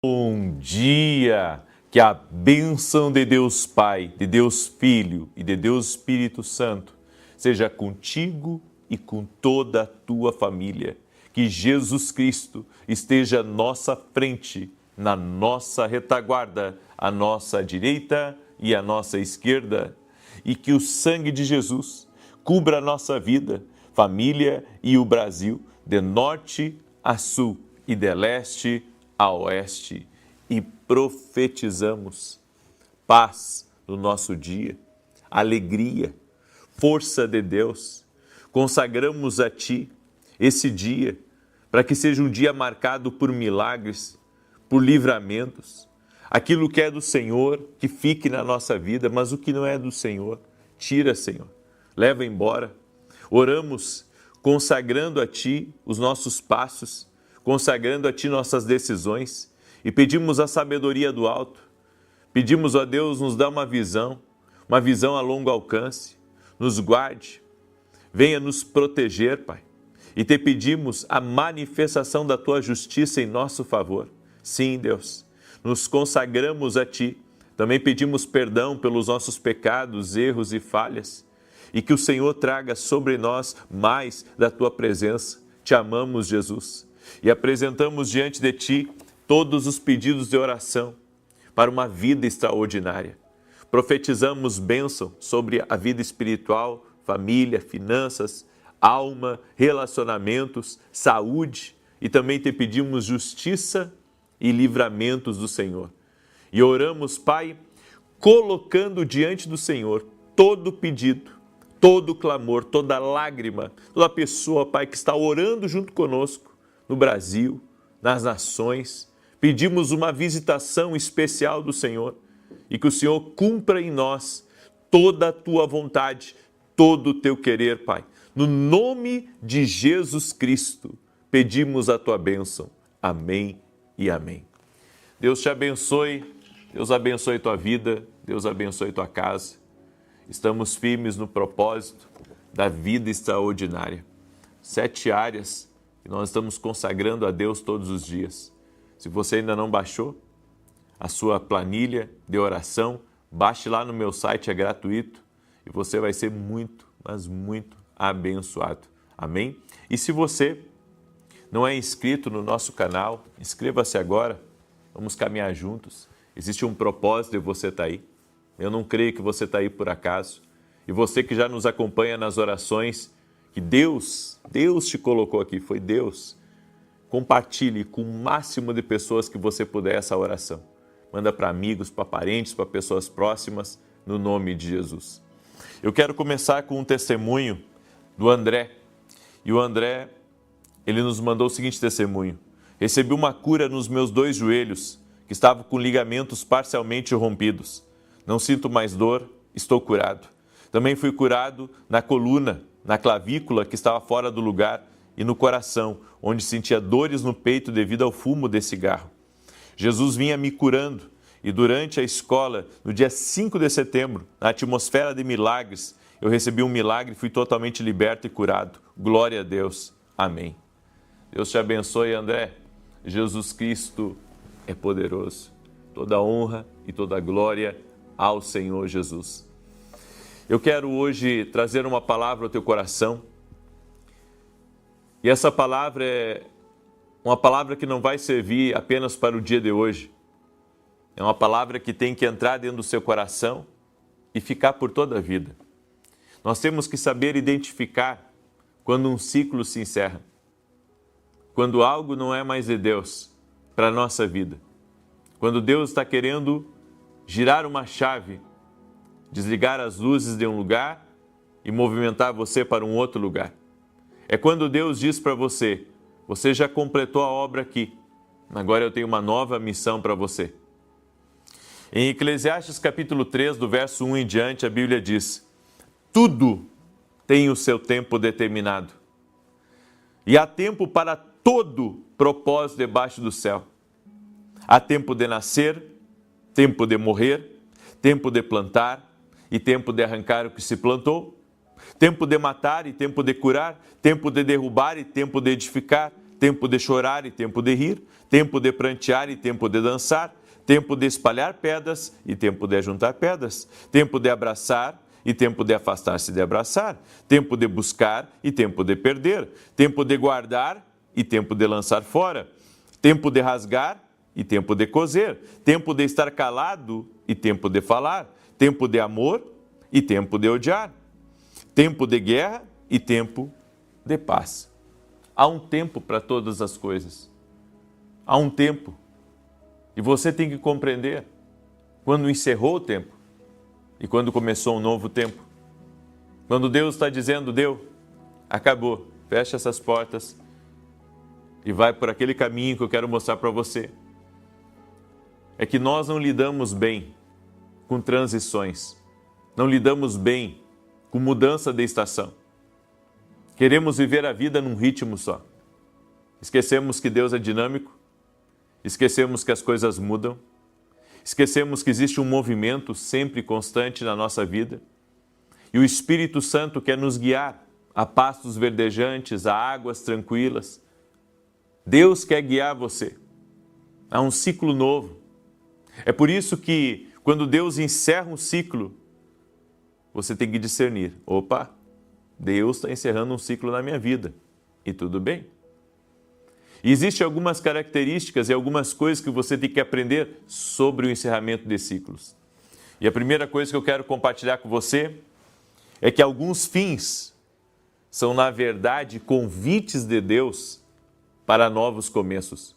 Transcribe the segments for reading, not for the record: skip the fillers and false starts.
Bom dia! Que a bênção de Deus Pai, de Deus Filho e de Deus Espírito Santo seja contigo e com toda a tua família. Que Jesus Cristo esteja à nossa frente, na nossa retaguarda, à nossa direita e à nossa esquerda. E que o sangue de Jesus cubra a nossa vida, família e o Brasil, de norte a sul e de leste a oeste. E profetizamos paz no nosso dia, alegria, força de Deus. Consagramos a Ti esse dia, para que seja um dia marcado por milagres, por livramentos. Aquilo que é do Senhor, que fique na nossa vida, mas o que não é do Senhor, tira, Senhor, leva embora. Oramos consagrando a Ti os nossos passos, consagrando a Ti nossas decisões, e pedimos a sabedoria do alto. Pedimos a Deus nos dá uma visão a longo alcance. Nos guarde, venha nos proteger, Pai. E te pedimos a manifestação da Tua justiça em nosso favor. Sim, Deus, nos consagramos a Ti. Também pedimos perdão pelos nossos pecados, erros e falhas. E que o Senhor traga sobre nós mais da Tua presença. Te amamos, Jesus. E apresentamos diante de Ti todos os pedidos de oração para uma vida extraordinária. Profetizamos bênção sobre a vida espiritual, família, finanças, alma, relacionamentos, saúde, e também te pedimos justiça e livramentos do Senhor. E oramos, Pai, colocando diante do Senhor todo pedido, todo clamor, toda lágrima, toda pessoa, Pai, que está orando junto conosco no Brasil, nas nações. Pedimos uma visitação especial do Senhor e que o Senhor cumpra em nós toda a Tua vontade, todo o Teu querer, Pai. No nome de Jesus Cristo, pedimos a Tua bênção. Amém e amém. Deus te abençoe, Deus abençoe tua vida, Deus abençoe tua casa. Estamos firmes no propósito da vida extraordinária. 7 áreas que nós estamos consagrando a Deus todos os dias. Se você ainda não baixou a sua planilha de oração, baixe lá no meu site, é gratuito e você vai ser muito, mas muito abençoado. Amém? E se você não é inscrito no nosso canal, inscreva-se agora, vamos caminhar juntos. Existe um propósito de você estar aí. Eu não creio que você está aí por acaso. E você que já nos acompanha nas orações, que Deus te colocou aqui, foi Deus. Compartilhe com o máximo de pessoas que você puder essa oração. Manda para amigos, para parentes, para pessoas próximas, no nome de Jesus. Eu quero começar com um testemunho do André. E o André, ele nos mandou o seguinte testemunho. Recebi uma cura nos meus 2 joelhos, que estavam com ligamentos parcialmente rompidos. Não sinto mais dor, estou curado. Também fui curado na coluna, na clavícula que estava fora do lugar, e no coração, onde sentia dores no peito devido ao fumo de cigarro. Jesus vinha me curando e durante a escola, no dia 5 de setembro, na atmosfera de milagres, eu recebi um milagre e fui totalmente liberto e curado. Glória a Deus. Amém. Deus te abençoe, André. Jesus Cristo é poderoso. Toda honra e toda glória ao Senhor Jesus. Eu quero hoje trazer uma palavra ao teu coração. E essa palavra é uma palavra que não vai servir apenas para o dia de hoje. É uma palavra que tem que entrar dentro do seu coração e ficar por toda a vida. Nós temos que saber identificar quando um ciclo se encerra. Quando algo não é mais de Deus para a nossa vida. Quando Deus está querendo girar uma chave, desligar as luzes de um lugar e movimentar você para um outro lugar. É quando Deus diz para você, você já completou a obra aqui, agora eu tenho uma nova missão para você. Em Eclesiastes capítulo 3, do verso 1 em diante, a Bíblia diz, tudo tem o seu tempo determinado. E há tempo para todo propósito debaixo do céu. Há tempo de nascer, tempo de morrer, tempo de plantar e tempo de arrancar o que se plantou, tempo de matar e tempo de curar, tempo de derrubar e tempo de edificar, tempo de chorar e tempo de rir, tempo de prantear e tempo de dançar, tempo de espalhar pedras e tempo de ajuntar pedras, tempo de abraçar e tempo de afastar-se de abraçar, tempo de buscar e tempo de perder, tempo de guardar e tempo de lançar fora, tempo de rasgar e tempo de coser, tempo de estar calado e tempo de falar, tempo de amor e tempo de odiar, tempo de guerra e tempo de paz. Há um tempo para todas as coisas. Há um tempo. E você tem que compreender quando encerrou o tempo e quando começou um novo tempo. Quando Deus está dizendo, deu, acabou, fecha essas portas e vai por aquele caminho que eu quero mostrar para você. É que nós não lidamos bem com transições, não lidamos bem com mudança de estação. Queremos viver a vida num ritmo só. Esquecemos que Deus é dinâmico, esquecemos que as coisas mudam, esquecemos que existe um movimento sempre constante na nossa vida e o Espírito Santo quer nos guiar a pastos verdejantes, a águas tranquilas. Deus quer guiar você a um ciclo novo. É por isso que quando Deus encerra um ciclo, você tem que discernir, opa, Deus está encerrando um ciclo na minha vida e tudo bem. E existem algumas características e algumas coisas que você tem que aprender sobre o encerramento de ciclos. E a primeira coisa que eu quero compartilhar com você é que alguns fins são, na verdade, convites de Deus para novos começos.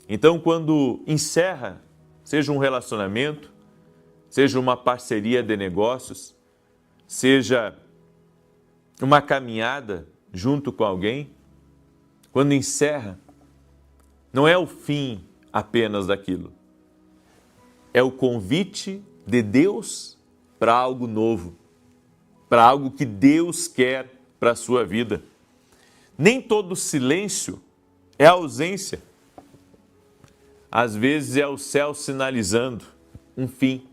Então, quando encerra, seja um relacionamento, seja uma parceria de negócios, seja uma caminhada junto com alguém, quando encerra, não é o fim apenas daquilo. É o convite de Deus para algo novo, para algo que Deus quer para a sua vida. Nem todo silêncio é ausência. Às vezes é o céu sinalizando um fim.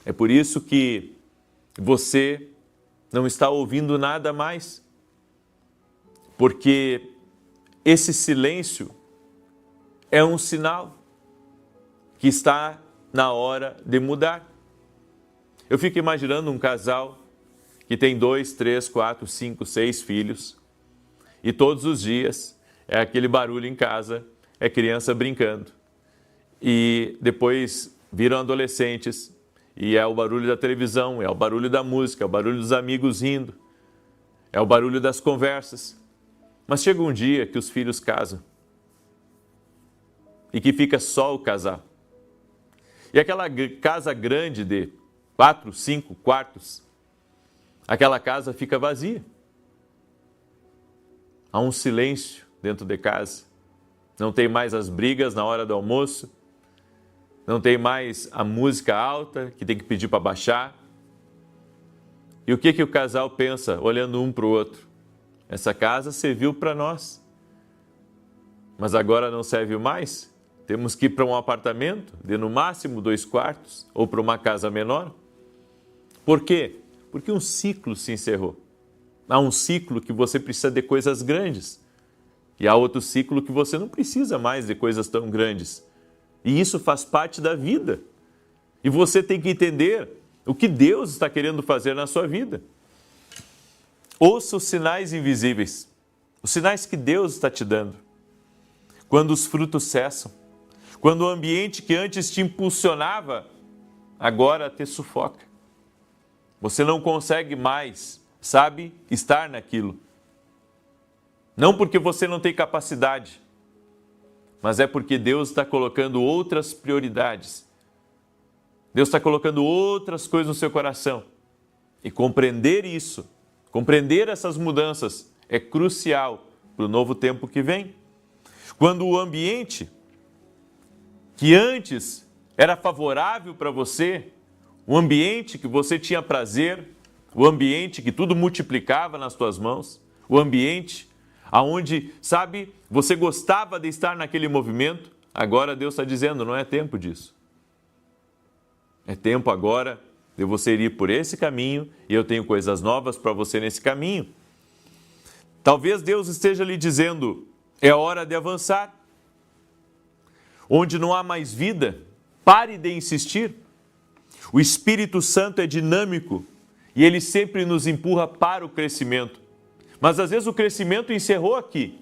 É por isso que você não está ouvindo nada mais, porque esse silêncio é um sinal que está na hora de mudar. Eu fico imaginando um casal que tem 2, 3, 4, 5, 6 filhos e todos os dias é aquele barulho em casa, é criança brincando e depois viram adolescentes e é o barulho da televisão, é o barulho da música, é o barulho dos amigos rindo, é o barulho das conversas. Mas chega um dia que os filhos casam e que fica só o casal. E aquela casa grande de 4, 5 quartos, aquela casa fica vazia. Há um silêncio dentro de casa. Não tem mais as brigas na hora do almoço, não tem mais a música alta que tem que pedir para baixar. E o que o casal pensa, olhando um para o outro? Essa casa serviu para nós, mas agora não serve mais? Temos que ir para um apartamento de no máximo 2 quartos ou para uma casa menor? Por quê? Porque um ciclo se encerrou. Há um ciclo que você precisa de coisas grandes e há outro ciclo que você não precisa mais de coisas tão grandes. E isso faz parte da vida. E você tem que entender o que Deus está querendo fazer na sua vida. Ouça os sinais invisíveis, os sinais que Deus está te dando. Quando os frutos cessam, quando o ambiente que antes te impulsionava, agora te sufoca. Você não consegue mais, sabe, estar naquilo. Não porque você não tem capacidade, mas é porque Deus está colocando outras prioridades. Deus está colocando outras coisas no seu coração. E compreender isso, compreender essas mudanças é crucial para o novo tempo que vem. Quando o ambiente que antes era favorável para você, o ambiente que você tinha prazer, o ambiente que tudo multiplicava nas tuas mãos, o ambiente aonde, sabe, você gostava de estar naquele movimento, agora Deus está dizendo, não é tempo disso. É tempo agora de você ir por esse caminho e eu tenho coisas novas para você nesse caminho. Talvez Deus esteja lhe dizendo, é hora de avançar. Onde não há mais vida, pare de insistir. O Espírito Santo é dinâmico e ele sempre nos empurra para o crescimento. Mas às vezes o crescimento encerrou aqui.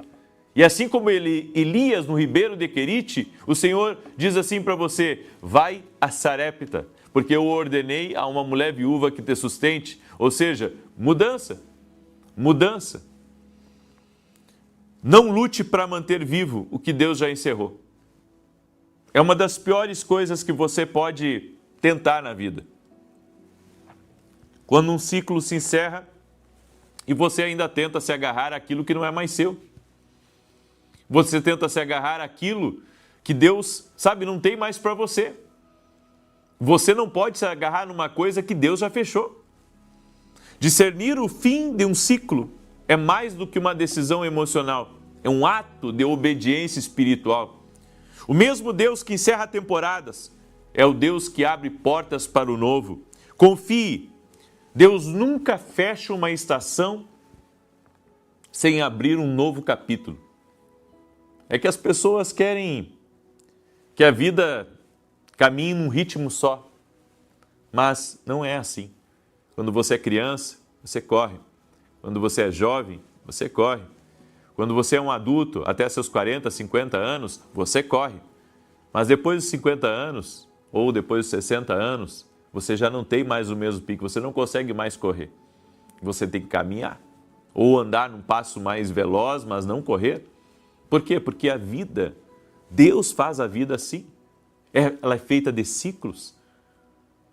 E assim como Elias no ribeiro de Querite, o Senhor diz assim para você, vai a Sarepta, porque eu ordenei a uma mulher viúva que te sustente. Ou seja, mudança, mudança. Não lute para manter vivo o que Deus já encerrou. É uma das piores coisas que você pode tentar na vida. Quando um ciclo se encerra e você ainda tenta se agarrar àquilo que não é mais seu. Você tenta se agarrar àquilo que Deus, sabe, não tem mais para você. Você não pode se agarrar numa coisa que Deus já fechou. Discernir o fim de um ciclo é mais do que uma decisão emocional. É um ato de obediência espiritual. O mesmo Deus que encerra temporadas é o Deus que abre portas para o novo. Confie, Deus nunca fecha uma estação sem abrir um novo capítulo. É que as pessoas querem que a vida caminhe num ritmo só, mas não é assim. Quando você é criança, você corre. Quando você é jovem, você corre. Quando você é um adulto, até seus 40, 50 anos, você corre. Mas depois dos 50 anos, ou depois dos 60 anos, você já não tem mais o mesmo pique, você não consegue mais correr. Você tem que caminhar. Ou andar num passo mais veloz, mas não correr. Por quê? Porque a vida, Deus faz a vida assim. Ela é feita de ciclos.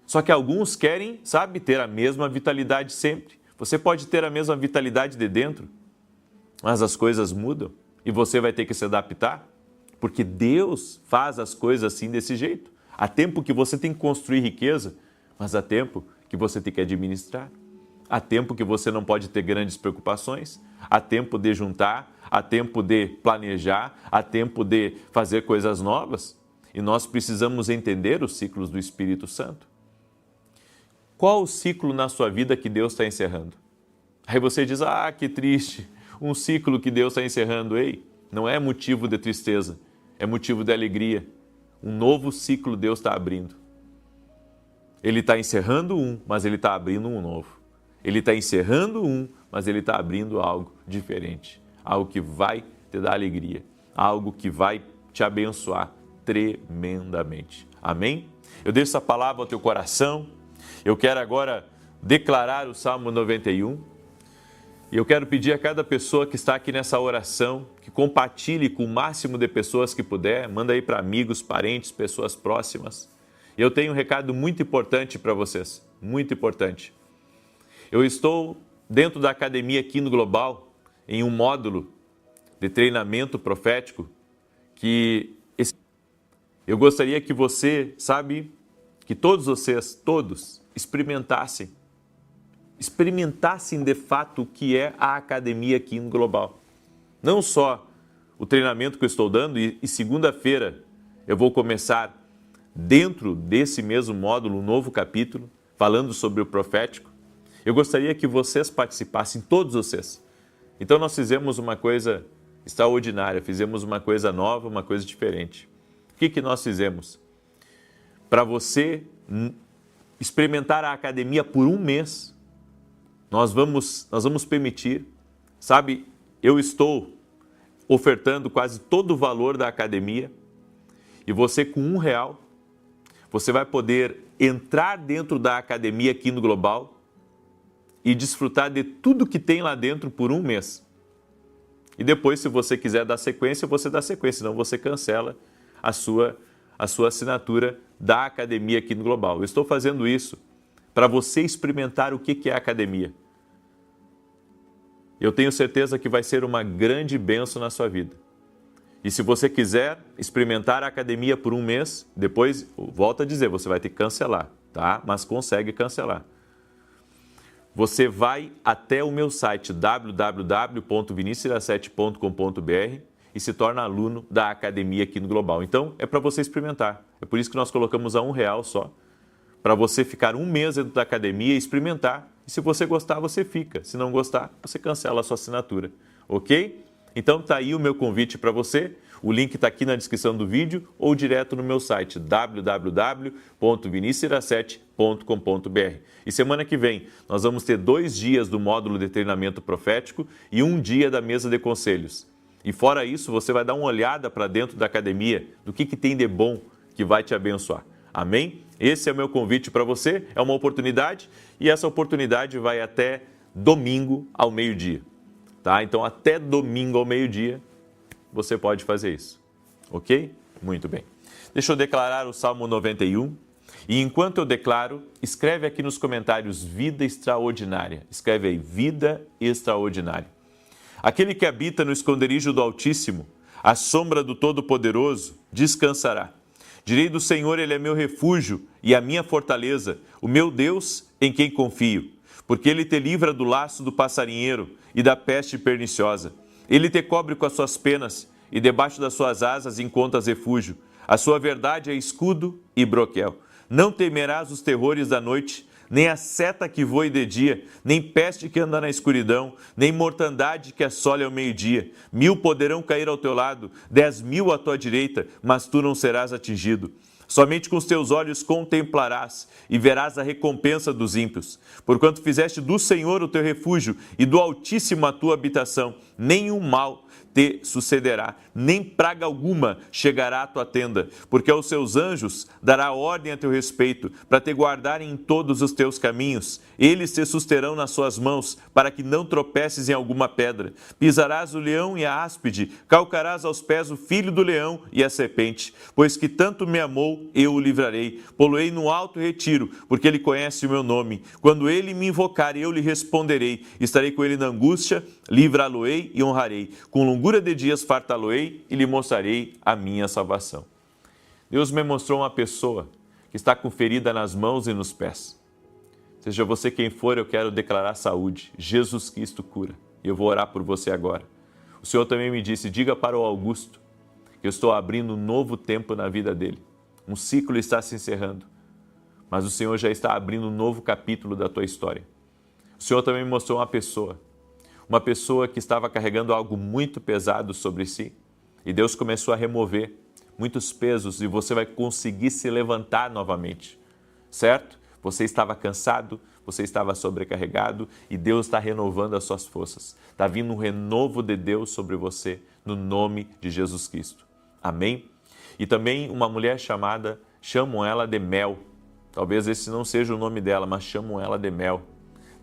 Só que alguns querem, sabe, ter a mesma vitalidade sempre. Você pode ter a mesma vitalidade de dentro, mas as coisas mudam e você vai ter que se adaptar, porque Deus faz as coisas assim desse jeito. Há tempo que você tem que construir riqueza, mas há tempo que você tem que administrar. Há tempo que você não pode ter grandes preocupações, há tempo de juntar, há tempo de planejar, há tempo de fazer coisas novas. E nós precisamos entender os ciclos do Espírito Santo. Qual o ciclo na sua vida que Deus está encerrando? Aí você diz, que triste, um ciclo que Deus está encerrando. Ei, não é motivo de tristeza, é motivo de alegria. Um novo ciclo Deus está abrindo. Ele está encerrando um, mas Ele está abrindo um novo. Ele está encerrando um, mas Ele está abrindo algo diferente. Algo que vai te dar alegria. Algo que vai te abençoar tremendamente. Amém? Eu deixo essa palavra ao teu coração. Eu quero agora declarar o Salmo 91. E eu quero pedir a cada pessoa que está aqui nessa oração que compartilhe com o máximo de pessoas que puder. Manda aí para amigos, parentes, pessoas próximas. E eu tenho um recado muito importante para vocês. Muito importante. Eu estou dentro da academia aqui no Global, em um módulo de treinamento profético, que eu gostaria que você, que todos vocês, todos, experimentassem de fato o que é a academia aqui no Global. Não só o treinamento que eu estou dando, e segunda-feira eu vou começar dentro desse mesmo módulo um novo capítulo, falando sobre o profético. Eu gostaria que vocês participassem, todos vocês. Então nós fizemos uma coisa extraordinária, fizemos uma coisa nova, uma coisa diferente. O que nós fizemos? Para você experimentar a academia por um mês, nós vamos permitir, eu estou ofertando quase todo o valor da academia e você com R$1, você vai poder entrar dentro da academia aqui no Global e desfrutar de tudo que tem lá dentro por um mês. E depois, se você quiser dar sequência, você dá sequência, senão você cancela a sua assinatura da academia aqui no Global. Eu estou fazendo isso para você experimentar o que é a academia. Eu tenho certeza que vai ser uma grande bênção na sua vida. E se você quiser experimentar a academia por um mês, depois, volto a dizer, você vai ter que cancelar, tá? Mas consegue cancelar. Você vai até o meu site www.vinicius17.com.br e se torna aluno da academia aqui no Global. Então, é para você experimentar. É por isso que nós colocamos a R$1 só, para você ficar um mês dentro da academia e experimentar. E se você gostar, você fica. Se não gostar, você cancela a sua assinatura. ok? Então tá aí o meu convite para você. O link está aqui na descrição do vídeo ou direto no meu site www.vinicius17.com.br. E semana que vem nós vamos ter 2 dias do módulo de treinamento profético e 1 dia da mesa de conselhos. E fora isso, você vai dar uma olhada para dentro da academia, do que tem de bom que vai te abençoar. Amém? Esse é o meu convite para você, é uma oportunidade e essa oportunidade vai até domingo ao meio-dia. Tá? Então até domingo ao meio-dia você pode fazer isso, ok? Muito bem. Deixa eu declarar o Salmo 91. E enquanto eu declaro, escreve aqui nos comentários vida extraordinária. Escreve aí, vida extraordinária. Aquele que habita no esconderijo do Altíssimo, à sombra do Todo-Poderoso, descansará. Direi do Senhor, Ele é meu refúgio e a minha fortaleza, o meu Deus em quem confio. Porque Ele te livra do laço do passarinheiro e da peste perniciosa. Ele te cobre com as suas penas e debaixo das suas asas encontras refúgio. A sua verdade é escudo e broquel. Não temerás os terrores da noite, nem a seta que voe de dia, nem peste que anda na escuridão, nem mortandade que assole ao meio-dia. 1000 poderão cair ao teu lado, 10.000 à tua direita, mas tu não serás atingido. Somente com os teus olhos contemplarás e verás a recompensa dos ímpios. Porquanto fizeste do Senhor o teu refúgio e do Altíssimo a tua habitação, nenhum mal te sucederá, nem praga alguma chegará à tua tenda, porque aos seus anjos dará ordem a teu respeito, para te guardarem em todos os teus caminhos. Eles te susterão nas suas mãos, para que não tropeces em alguma pedra. Pisarás o leão e a áspide, calcarás aos pés o filho do leão e a serpente. Pois que tanto me amou, eu o livrarei. Poloei no alto retiro, porque ele conhece o meu nome. Quando ele me invocar, eu lhe responderei. Estarei com ele na angústia, livrá-lo-ei e honrarei. Com longura de dias fartá-lo-ei e lhe mostrarei a minha salvação. Deus me mostrou uma pessoa que está com ferida nas mãos e nos pés. Seja você quem for, eu quero declarar saúde. Jesus Cristo cura. E eu vou orar por você agora. O Senhor também me disse, diga para o Augusto que eu estou abrindo um novo tempo na vida dele. Um ciclo está se encerrando, mas o Senhor já está abrindo um novo capítulo da tua história. O Senhor também me mostrou uma pessoa que estava carregando algo muito pesado sobre si, e Deus começou a remover muitos pesos e você vai conseguir se levantar novamente, certo? Você estava cansado, você estava sobrecarregado e Deus está renovando as suas forças. Está vindo um renovo de Deus sobre você, no nome de Jesus Cristo. Amém? E também uma mulher chamam ela de Mel. Talvez esse não seja o nome dela, mas chamam ela de Mel.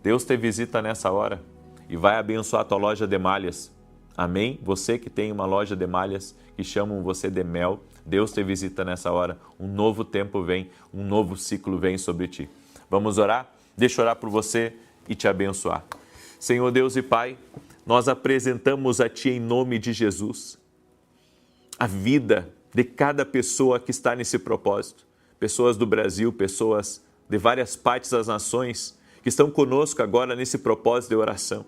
Deus te visita nessa hora e vai abençoar a tua loja de malhas. Amém? Você que tem uma loja de malhas que chamam você de Mel, Deus te visita nessa hora. Um novo tempo vem, um novo ciclo vem sobre ti. Vamos orar? Deixa eu orar por você e te abençoar. Senhor Deus e Pai, nós apresentamos a Ti em nome de Jesus a vida de cada pessoa que está nesse propósito. Pessoas do Brasil, pessoas de várias partes das nações que estão conosco agora nesse propósito de oração.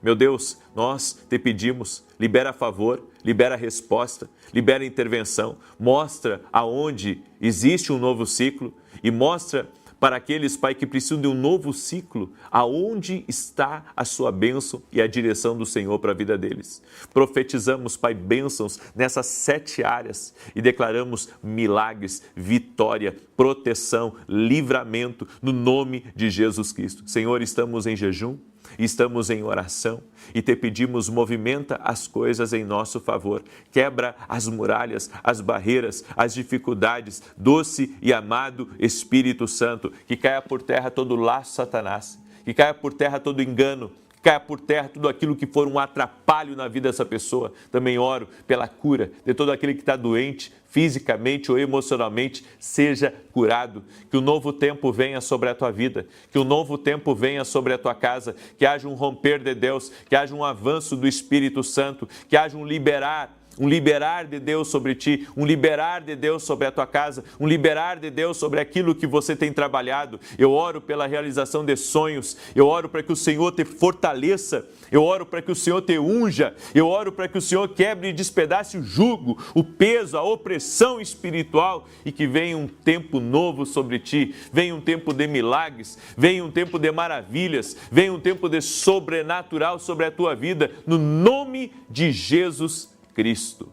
Meu Deus, nós te pedimos, libera a favor, libera a resposta, libera a intervenção, mostra aonde existe um novo ciclo e mostra para aqueles, Pai, que precisam de um novo ciclo, aonde está a sua bênção e a direção do Senhor para a vida deles. Profetizamos, Pai, bênçãos nessas 7 áreas e declaramos milagres, vitória, proteção, livramento no nome de Jesus Cristo. Senhor, estamos em jejum, estamos em oração e te pedimos, movimenta as coisas em nosso favor, quebra as muralhas, as barreiras, as dificuldades, doce e amado Espírito Santo, que caia por terra todo laço Satanás, que caia por terra todo engano, que caia por terra tudo aquilo que for um atrapalho na vida dessa pessoa. Também oro pela cura de todo aquele que está doente, fisicamente ou emocionalmente, seja curado. Que o novo tempo venha sobre a tua vida, que o novo tempo venha sobre a tua casa, que haja um romper de Deus, que haja um avanço do Espírito Santo, que haja um liberar um liberar de Deus sobre ti, um liberar de Deus sobre a tua casa, um liberar de Deus sobre aquilo que você tem trabalhado. Eu oro pela realização de sonhos, eu oro para que o Senhor te fortaleça, eu oro para que o Senhor te unja, eu oro para que o Senhor quebre e despedace o jugo, o peso, a opressão espiritual e que venha um tempo novo sobre ti, venha um tempo de milagres, venha um tempo de maravilhas, venha um tempo de sobrenatural sobre a tua vida, no nome de Jesus Cristo.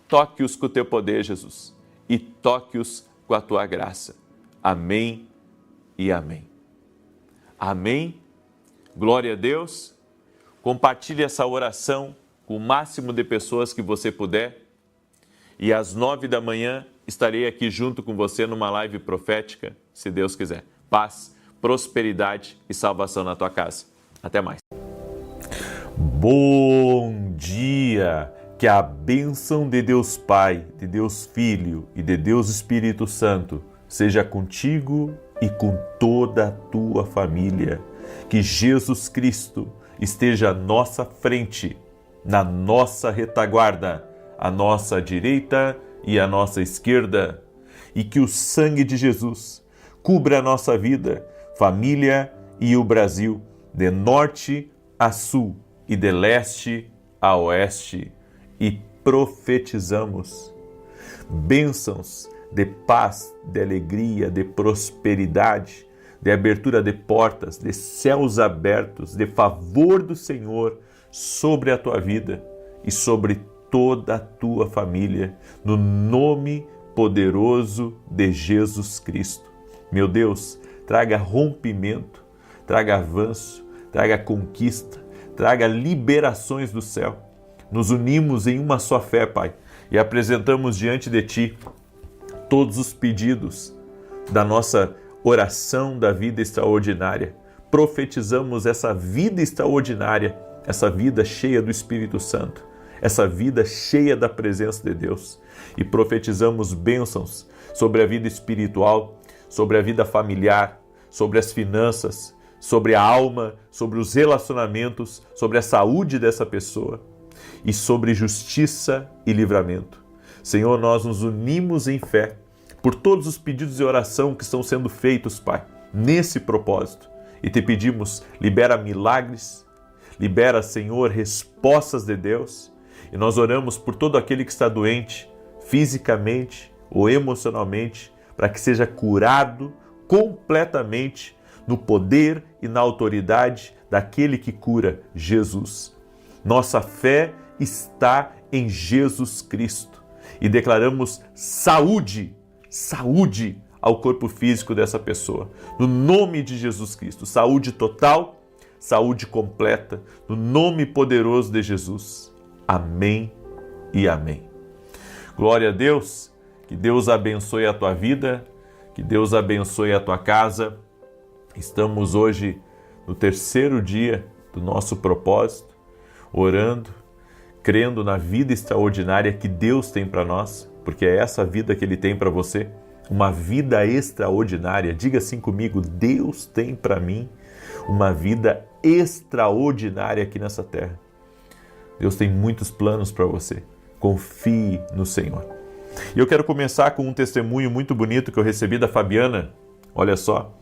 Toque-os com o teu poder, Jesus, e toque-os com a tua graça. Amém e amém. Amém. Glória a Deus. Compartilhe essa oração com o máximo de pessoas que você puder. E às 9 da manhã estarei aqui junto com você numa live profética, se Deus quiser. Paz, prosperidade e salvação na tua casa. Até mais. Bom dia! Que a bênção de Deus Pai, de Deus Filho e de Deus Espírito Santo seja contigo e com toda a tua família. Que Jesus Cristo esteja à nossa frente, na nossa retaguarda, à nossa direita e à nossa esquerda. E que o sangue de Jesus cubra a nossa vida, família e o Brasil, de norte a sul e de leste a oeste. E profetizamos bênçãos de paz, de alegria, de prosperidade, de abertura de portas, de céus abertos, de favor do Senhor sobre a tua vida e sobre toda a tua família, no nome poderoso de Jesus Cristo. Meu Deus, traga rompimento, traga avanço, traga conquista, traga liberações do céu. Nos unimos em uma só fé, Pai, e apresentamos diante de Ti todos os pedidos da nossa oração da vida extraordinária. Profetizamos essa vida extraordinária, essa vida cheia do Espírito Santo, essa vida cheia da presença de Deus. E profetizamos bênçãos sobre a vida espiritual, sobre a vida familiar, sobre as finanças, sobre a alma, sobre os relacionamentos, sobre a saúde dessa pessoa e sobre justiça e livramento. Senhor, nós nos unimos em fé por todos os pedidos de oração que estão sendo feitos, Pai, nesse propósito. E te pedimos, libera milagres, libera, Senhor, respostas de Deus. E nós oramos por todo aquele que está doente, fisicamente ou emocionalmente, para que seja curado completamente no poder e na autoridade daquele que cura, Jesus. Nossa fé está em Jesus Cristo e declaramos saúde ao corpo físico dessa pessoa, no nome de Jesus Cristo. Saúde total, saúde completa, no nome poderoso de Jesus. Amém e amém. Glória a Deus, que Deus abençoe a tua vida, que Deus abençoe a tua casa. Estamos hoje no terceiro dia do nosso propósito, orando, crendo na vida extraordinária que Deus tem para nós, porque é essa vida que Ele tem para você, uma vida extraordinária. Diga assim comigo: Deus tem para mim uma vida extraordinária aqui nessa terra. Deus tem muitos planos para você. Confie no Senhor. E eu quero começar com um testemunho muito bonito que eu recebi da Fabiana. Olha só,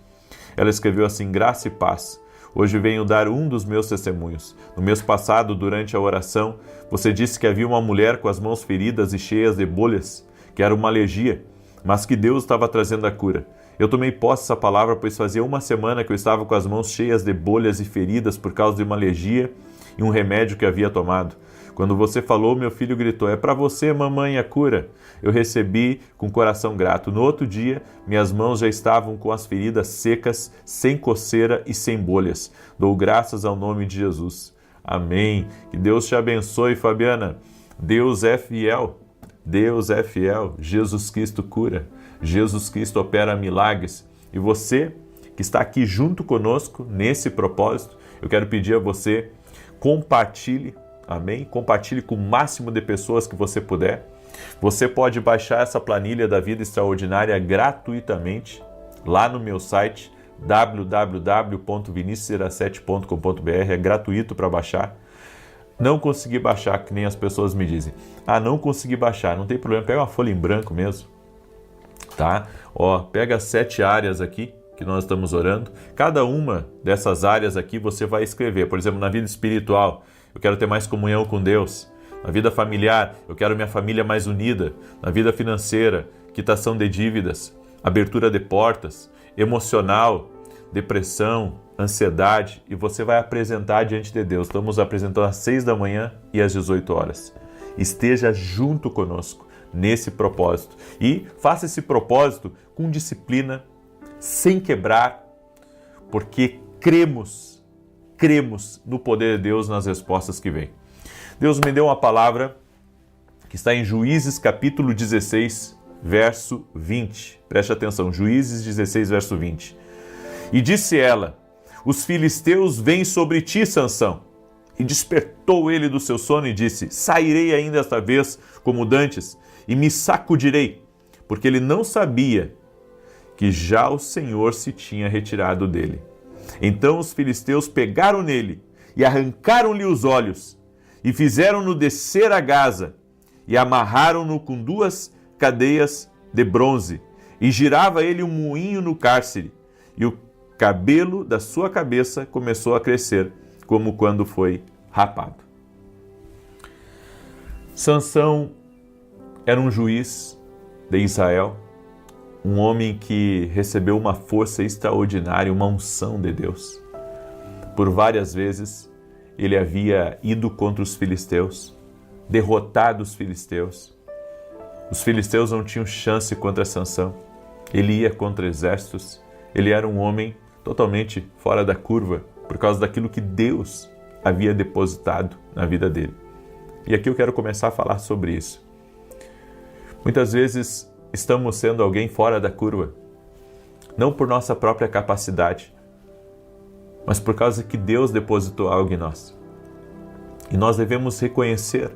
ela escreveu assim: graça e paz. Hoje venho dar um dos meus testemunhos. No mês passado, durante a oração, você disse que havia uma mulher com as mãos feridas e cheias de bolhas, que era uma alergia, mas que Deus estava trazendo a cura. Eu tomei posse dessa palavra, pois fazia uma semana que eu estava com as mãos cheias de bolhas e feridas por causa de uma alergia e um remédio que havia tomado. Quando você falou, meu filho gritou: é para você, mamãe, a cura. Eu recebi com coração grato. No outro dia, minhas mãos já estavam com as feridas secas, sem coceira e sem bolhas. Dou graças ao nome de Jesus. Amém. Que Deus te abençoe, Fabiana. Deus é fiel. Deus é fiel. Jesus Cristo cura. Jesus Cristo opera milagres. E você que está aqui junto conosco nesse propósito, eu quero pedir a você, compartilhe. Amém? Compartilhe com o máximo de pessoas que você puder. Você pode baixar essa planilha da Vida Extraordinária gratuitamente lá no meu site www.vinicius07.com.br. É gratuito para baixar. Não consegui baixar, que nem as pessoas me dizem. Não consegui baixar, não tem problema, pega uma folha em branco mesmo, tá? Pega as 7 áreas aqui que nós estamos orando. Cada uma dessas áreas aqui você vai escrever. Por exemplo, na vida espiritual, eu quero ter mais comunhão com Deus. Na vida familiar, eu quero minha família mais unida. Na vida financeira, quitação de dívidas, abertura de portas, emocional, depressão, ansiedade, e você vai apresentar diante de Deus. Estamos apresentando às 6 da manhã e às 18 horas. Esteja junto conosco nesse propósito e faça esse propósito com disciplina, sem quebrar, porque cremos no poder de Deus, nas respostas que vêm. Deus me deu uma palavra que está em Juízes capítulo 16, verso 20. Preste atenção, Juízes 16, verso 20. E disse ela: os filisteus vêm sobre ti, Sansão. E despertou ele do seu sono e disse: sairei ainda esta vez como dantes e me sacudirei, porque ele não sabia que já o Senhor se tinha retirado dele. Então os filisteus pegaram nele e arrancaram-lhe os olhos e fizeram-no descer a Gaza e amarraram-no com 2 cadeias de bronze e girava ele um moinho no cárcere e o cabelo da sua cabeça começou a crescer, como quando foi rapado. Sansão era um juiz de Israel, um homem que recebeu uma força extraordinária, uma unção de Deus. Por várias vezes ele havia ido contra os filisteus, derrotado os filisteus. Os filisteus não tinham chance contra Sansão. Ele ia contra exércitos. Ele era um homem totalmente fora da curva, por causa daquilo que Deus havia depositado na vida dele. E aqui eu quero começar a falar sobre isso. Muitas vezes estamos sendo alguém fora da curva, não por nossa própria capacidade, mas por causa que Deus depositou algo em nós. E nós devemos reconhecer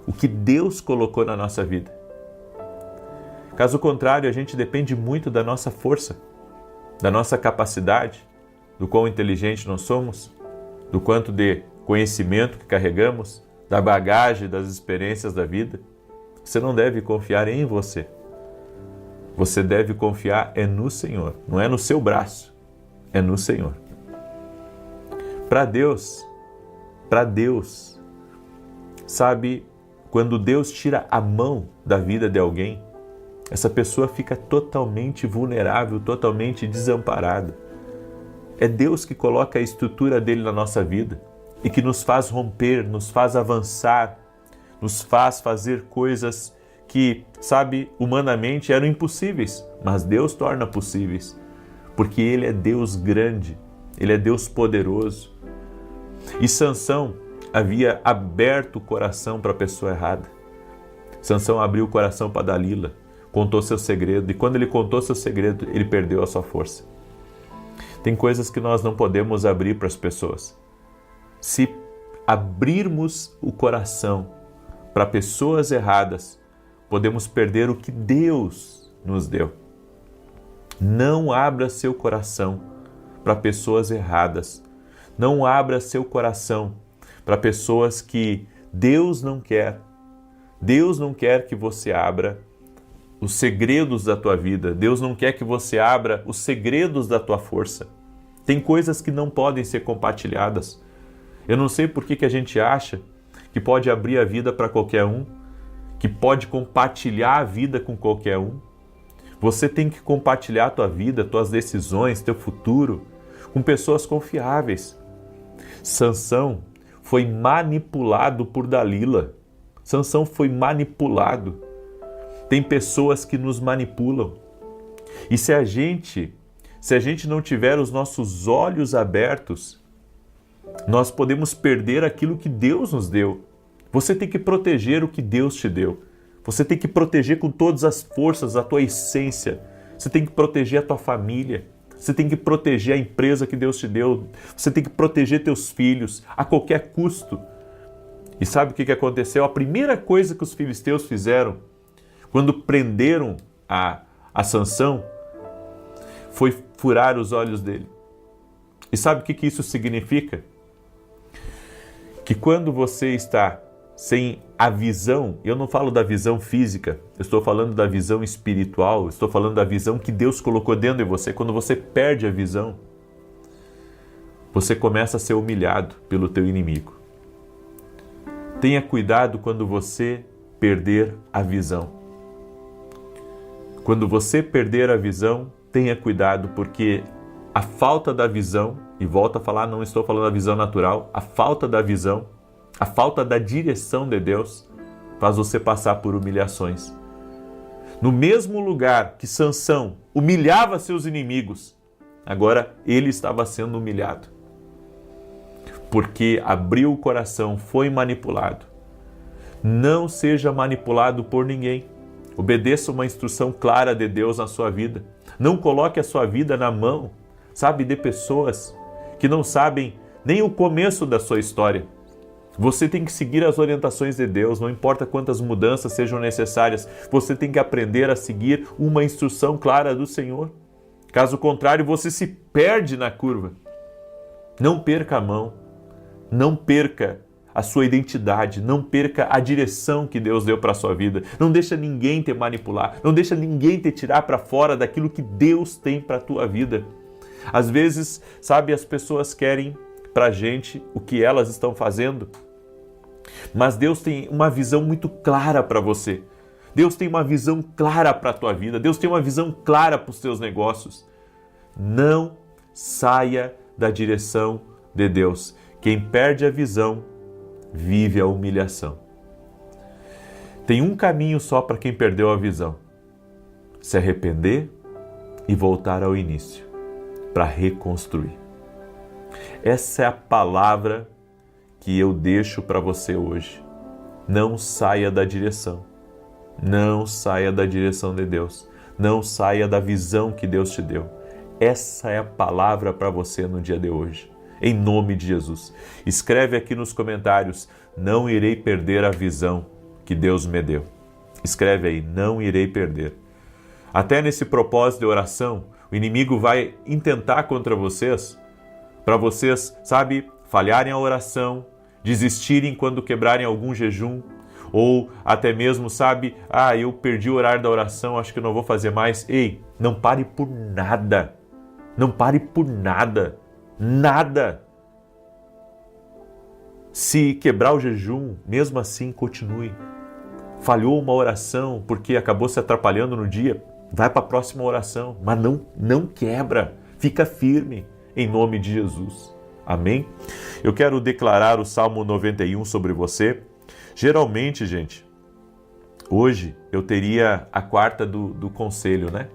o que Deus colocou na nossa vida. Caso contrário, a gente depende muito da nossa força, da nossa capacidade, do quão inteligente nós somos, do quanto de conhecimento que carregamos, da bagagem, das experiências da vida. Você não deve confiar em você. Você deve confiar no Senhor. Não é no seu braço, é no Senhor. Para Deus, sabe, quando Deus tira a mão da vida de alguém, essa pessoa fica totalmente vulnerável, totalmente desamparada. É Deus que coloca a estrutura dele na nossa vida e que nos faz romper, nos faz avançar, nos faz fazer coisas que, sabe, humanamente eram impossíveis, mas Deus torna possíveis, porque Ele é Deus grande, Ele é Deus poderoso. E Sansão havia aberto o coração para a pessoa errada. Sansão abriu o coração para Dalila, contou seu segredo, e quando ele contou seu segredo, ele perdeu a sua força. Tem coisas que nós não podemos abrir para as pessoas. Se abrirmos o coração para pessoas erradas, podemos perder o que Deus nos deu. Não abra seu coração para pessoas erradas. Não abra seu coração para pessoas que Deus não quer. Deus não quer que você abra os segredos da tua vida. Deus não quer que você abra os segredos da tua força. Tem coisas que não podem ser compartilhadas. Eu não sei por que a gente acha que pode abrir a vida para qualquer um, que pode compartilhar a vida com qualquer um. Você tem que compartilhar a tua vida, tuas decisões, teu futuro com pessoas confiáveis. Sansão foi manipulado por Dalila. Sansão foi manipulado. Tem pessoas que nos manipulam. E se a gente não tiver os nossos olhos abertos, nós podemos perder aquilo que Deus nos deu. Você tem que proteger o que Deus te deu. Você tem que proteger com todas as forças a tua essência. Você tem que proteger a tua família. Você tem que proteger a empresa que Deus te deu. Você tem que proteger teus filhos a qualquer custo. E sabe o que aconteceu? A primeira coisa que os filisteus fizeram quando prenderam a Sansão foi furar os olhos dele. E sabe o que isso significa? que quando você está sem a visão, eu não falo da visão física, eu estou falando da visão espiritual, eu estou falando da visão que Deus colocou dentro de você. Quando você perde a visão, você começa a ser humilhado pelo teu inimigo. Tenha cuidado quando você perder a visão. Quando você perder a visão, tenha cuidado, porque a falta da visão, e volto a falar, não estou falando da visão natural, a falta da visão, a falta da direção de Deus faz você passar por humilhações. No mesmo lugar que Sansão humilhava seus inimigos, agora ele estava sendo humilhado. Porque abriu o coração, foi manipulado. Não seja manipulado por ninguém. Obedeça uma instrução clara de Deus na sua vida. Não coloque a sua vida na mão, de pessoas que não sabem nem o começo da sua história. Você tem que seguir as orientações de Deus, não importa quantas mudanças sejam necessárias. Você tem que aprender a seguir uma instrução clara do Senhor. Caso contrário, você se perde na curva. Não perca a mão, não perca a sua identidade, não perca a direção que Deus deu para a sua vida. Não deixa ninguém te manipular, não deixa ninguém te tirar para fora daquilo que Deus tem para a tua vida. Às vezes, as pessoas querem para a gente o que elas estão fazendo, mas Deus tem uma visão muito clara para você. Deus tem uma visão clara para a tua vida. Deus tem uma visão clara para os teus negócios. Não saia da direção de Deus. Quem perde a visão, vive a humilhação. Tem um caminho só para quem perdeu a visão: se arrepender e voltar ao início, para reconstruir. Essa é a palavra que eu deixo para você hoje. Não saia da direção. Não saia da direção de Deus. Não saia da visão que Deus te deu. Essa é a palavra para você no dia de hoje. Em nome de Jesus. Escreve aqui nos comentários: não irei perder a visão que Deus me deu. Escreve aí: não irei perder. Até nesse propósito de oração, o inimigo vai intentar contra vocês, para vocês, falharem a oração, desistirem quando quebrarem algum jejum, ou até mesmo, eu perdi o horário da oração, acho que não vou fazer mais. Ei, não pare por nada. Não pare por nada. Nada. Se quebrar o jejum, mesmo assim, continue. Falhou uma oração porque acabou se atrapalhando no dia, vai para a próxima oração, mas não quebra. Fica firme, em nome de Jesus. Amém? Eu quero declarar o Salmo 91 sobre você. Geralmente, gente, hoje eu teria a quarta do conselho, né?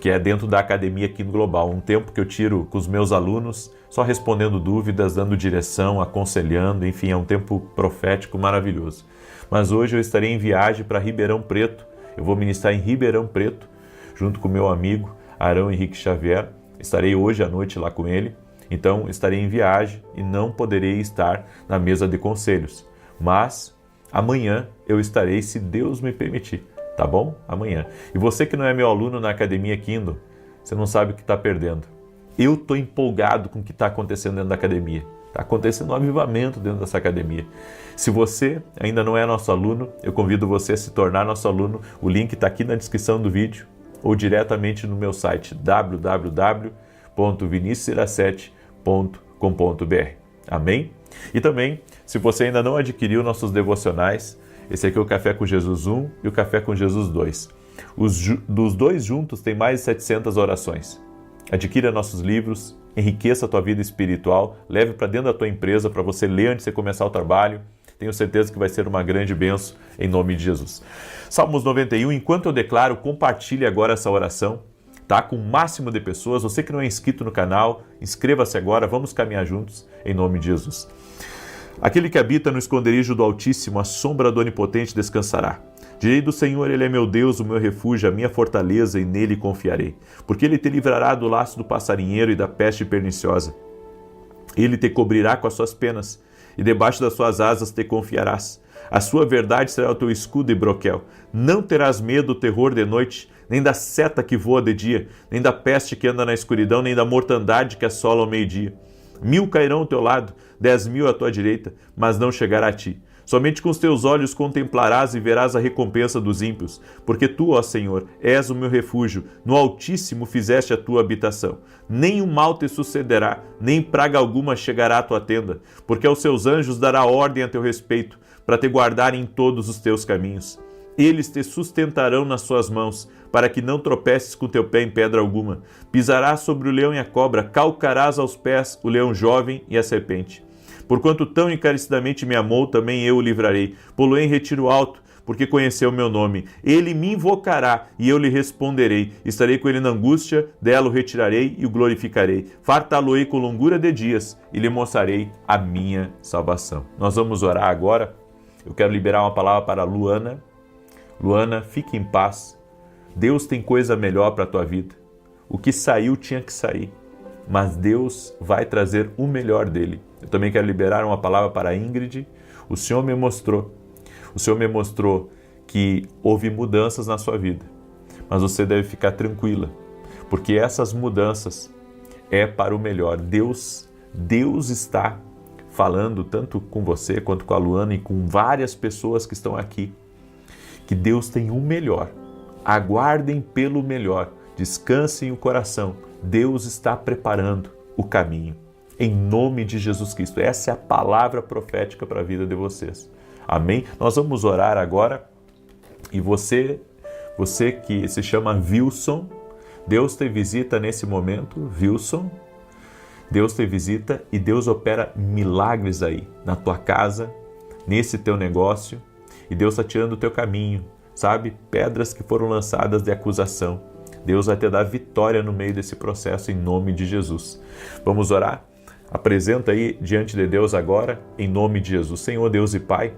Que é dentro da Academia Kingdom Global, um tempo que eu tiro com os meus alunos, só respondendo dúvidas, dando direção, aconselhando, enfim, é um tempo profético maravilhoso. Mas hoje eu estarei em viagem para Ribeirão Preto, eu vou ministrar em Ribeirão Preto, junto com meu amigo Arão Henrique Xavier, estarei hoje à noite lá com ele, então estarei em viagem e não poderei estar na mesa de conselhos, mas amanhã eu estarei, se Deus me permitir. Tá bom? Amanhã. E você que não é meu aluno na Academia Kingdom, você não sabe o que está perdendo. Eu estou empolgado com o que está acontecendo dentro da academia. Está acontecendo um avivamento dentro dessa academia. Se você ainda não é nosso aluno, eu convido você a se tornar nosso aluno. O link está aqui na descrição do vídeo ou diretamente no meu site www.vinicius17.com.br. Amém? E também, se você ainda não adquiriu nossos devocionais, esse aqui é o Café com Jesus 1 e o Café com Jesus 2. Dos dois juntos tem mais de 700 orações. Adquira nossos livros, enriqueça a tua vida espiritual, leve para dentro da tua empresa para você ler antes de você começar o trabalho. Tenho certeza que vai ser uma grande bênção em nome de Jesus. Salmos 91, enquanto eu declaro, compartilhe agora essa oração, tá? Com o máximo de pessoas. Você que não é inscrito no canal, inscreva-se agora, vamos caminhar juntos em nome de Jesus. Aquele que habita no esconderijo do Altíssimo, a sombra do Onipotente descansará. Direi do Senhor, Ele é meu Deus, o meu refúgio, a minha fortaleza, e nele confiarei. Porque Ele te livrará do laço do passarinheiro e da peste perniciosa. Ele te cobrirá com as suas penas, e debaixo das suas asas te confiarás. A sua verdade será o teu escudo e broquel. Não terás medo do terror de noite, nem da seta que voa de dia, nem da peste que anda na escuridão, nem da mortandade que assola ao meio-dia. 1000 cairão ao teu lado, 10.000 à tua direita, mas não chegará a ti. Somente com os teus olhos contemplarás e verás a recompensa dos ímpios, porque tu, ó Senhor, és o meu refúgio, no Altíssimo fizeste a tua habitação. Nem o mal te sucederá, nem praga alguma chegará à tua tenda, porque aos seus anjos dará ordem a teu respeito, para te guardarem em todos os teus caminhos. Eles te sustentarão nas suas mãos, para que não tropeces com teu pé em pedra alguma. Pisarás sobre o leão e a cobra, calcarás aos pés o leão jovem e a serpente. Porquanto tão encarecidamente me amou, também eu o livrarei. Pô-lo-ei em retiro alto, porque conheceu o meu nome. Ele me invocará, e eu lhe responderei. Estarei com ele na angústia, dela o retirarei e o glorificarei. Fartá-lo-ei com longura de dias, e lhe mostrarei a minha salvação. Nós vamos orar agora. Eu quero liberar uma palavra para a Luana. Luana, fique em paz. Deus tem coisa melhor para a tua vida. O que saiu tinha que sair, mas Deus vai trazer o melhor dele. Eu também quero liberar uma palavra para a Ingrid. O Senhor me mostrou que houve mudanças na sua vida, mas você deve ficar tranquila, porque essas mudanças é para o melhor. Deus está falando tanto com você quanto com a Luana e com várias pessoas que estão aqui, que Deus tem o melhor. Aguardem pelo melhor, descansem o coração. Deus está preparando o caminho. Em nome de Jesus Cristo. Essa é a palavra profética para a vida de vocês. Amém? Nós vamos orar agora. E você que se chama Wilson, Deus te visita nesse momento. Wilson, Deus te visita e Deus opera milagres aí, na tua casa, nesse teu negócio. E Deus está tirando o teu caminho, sabe? Pedras que foram lançadas de acusação. Deus vai te dar vitória no meio desse processo, em nome de Jesus. Vamos orar? Apresenta aí diante de Deus agora, em nome de Jesus. Senhor Deus e Pai,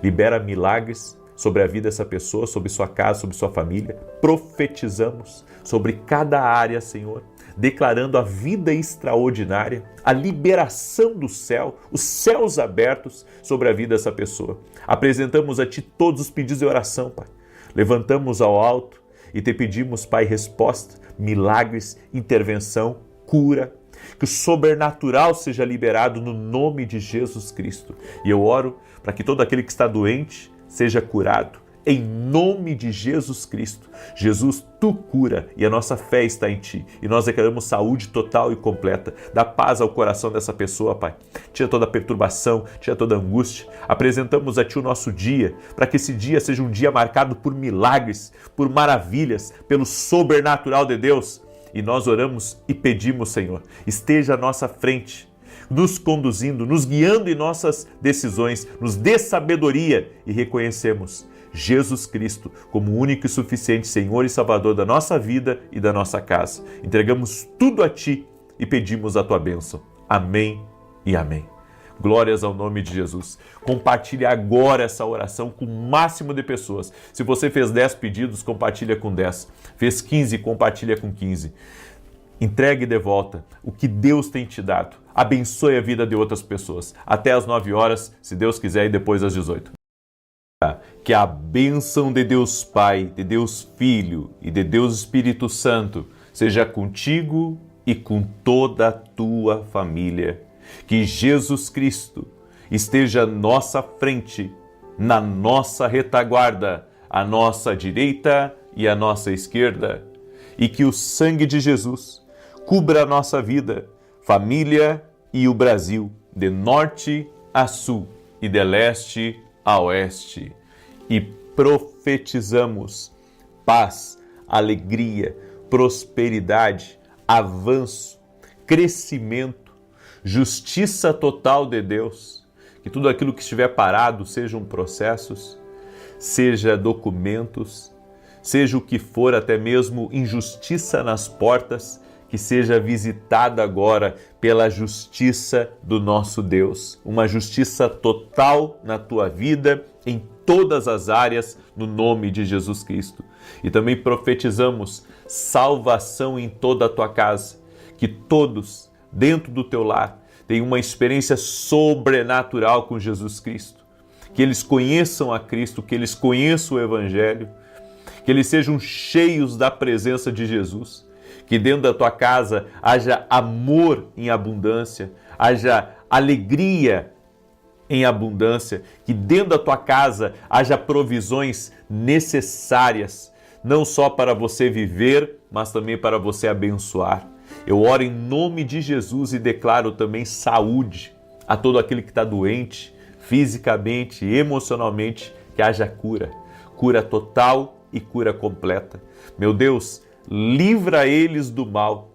libera milagres sobre a vida dessa pessoa, sobre sua casa, sobre sua família. Profetizamos sobre cada área, Senhor, declarando a vida extraordinária, a liberação do céu, os céus abertos sobre a vida dessa pessoa. Apresentamos a Ti todos os pedidos de oração, Pai. Levantamos ao alto e Te pedimos, Pai, resposta, milagres, intervenção, cura, que o sobrenatural seja liberado no nome de Jesus Cristo. E eu oro para que todo aquele que está doente seja curado, em nome de Jesus Cristo. Jesus, Tu cura e a nossa fé está em Ti. E nós declaramos saúde total e completa. Dá paz ao coração dessa pessoa, Pai. Tira toda a perturbação, tira toda a angústia. Apresentamos a Ti o nosso dia, para que esse dia seja um dia marcado por milagres, por maravilhas, pelo sobrenatural de Deus. E nós oramos e pedimos, Senhor, esteja à nossa frente, nos conduzindo, nos guiando em nossas decisões, nos dê sabedoria e reconhecemos Jesus Cristo como o único e suficiente Senhor e Salvador da nossa vida e da nossa casa. Entregamos tudo a Ti e pedimos a Tua bênção. Amém e amém. Glórias ao nome de Jesus. Compartilhe agora essa oração com o máximo de pessoas. Se você fez 10 pedidos, compartilha com 10. Fez 15, compartilha com 15. Entregue de volta o que Deus tem te dado. Abençoe a vida de outras pessoas. Até às 9 horas, se Deus quiser, e depois às 18. Que a bênção de Deus Pai, de Deus Filho e de Deus Espírito Santo seja contigo e com toda a tua família. Que Jesus Cristo esteja à nossa frente, na nossa retaguarda, à nossa direita e à nossa esquerda. E que o sangue de Jesus cubra a nossa vida, família e o Brasil, de norte a sul e de leste a oeste. E profetizamos paz, alegria, prosperidade, avanço, crescimento, justiça total de Deus, que tudo aquilo que estiver parado, sejam processos, seja documentos, seja o que for, até mesmo injustiça nas portas, que seja visitada agora pela justiça do nosso Deus. Uma justiça total na tua vida, em todas as áreas, no nome de Jesus Cristo. E também profetizamos salvação em toda a tua casa, que todos dentro do teu lar tenham uma experiência sobrenatural com Jesus Cristo, que eles conheçam a Cristo, que eles conheçam o Evangelho, que eles sejam cheios da presença de Jesus, que dentro da tua casa haja amor em abundância, haja alegria em abundância, que dentro da tua casa haja provisões necessárias, não só para você viver, mas também para você abençoar. Eu oro em nome de Jesus e declaro também saúde a todo aquele que está doente, fisicamente e emocionalmente, que haja cura, cura total e cura completa. Meu Deus, livra eles do mal,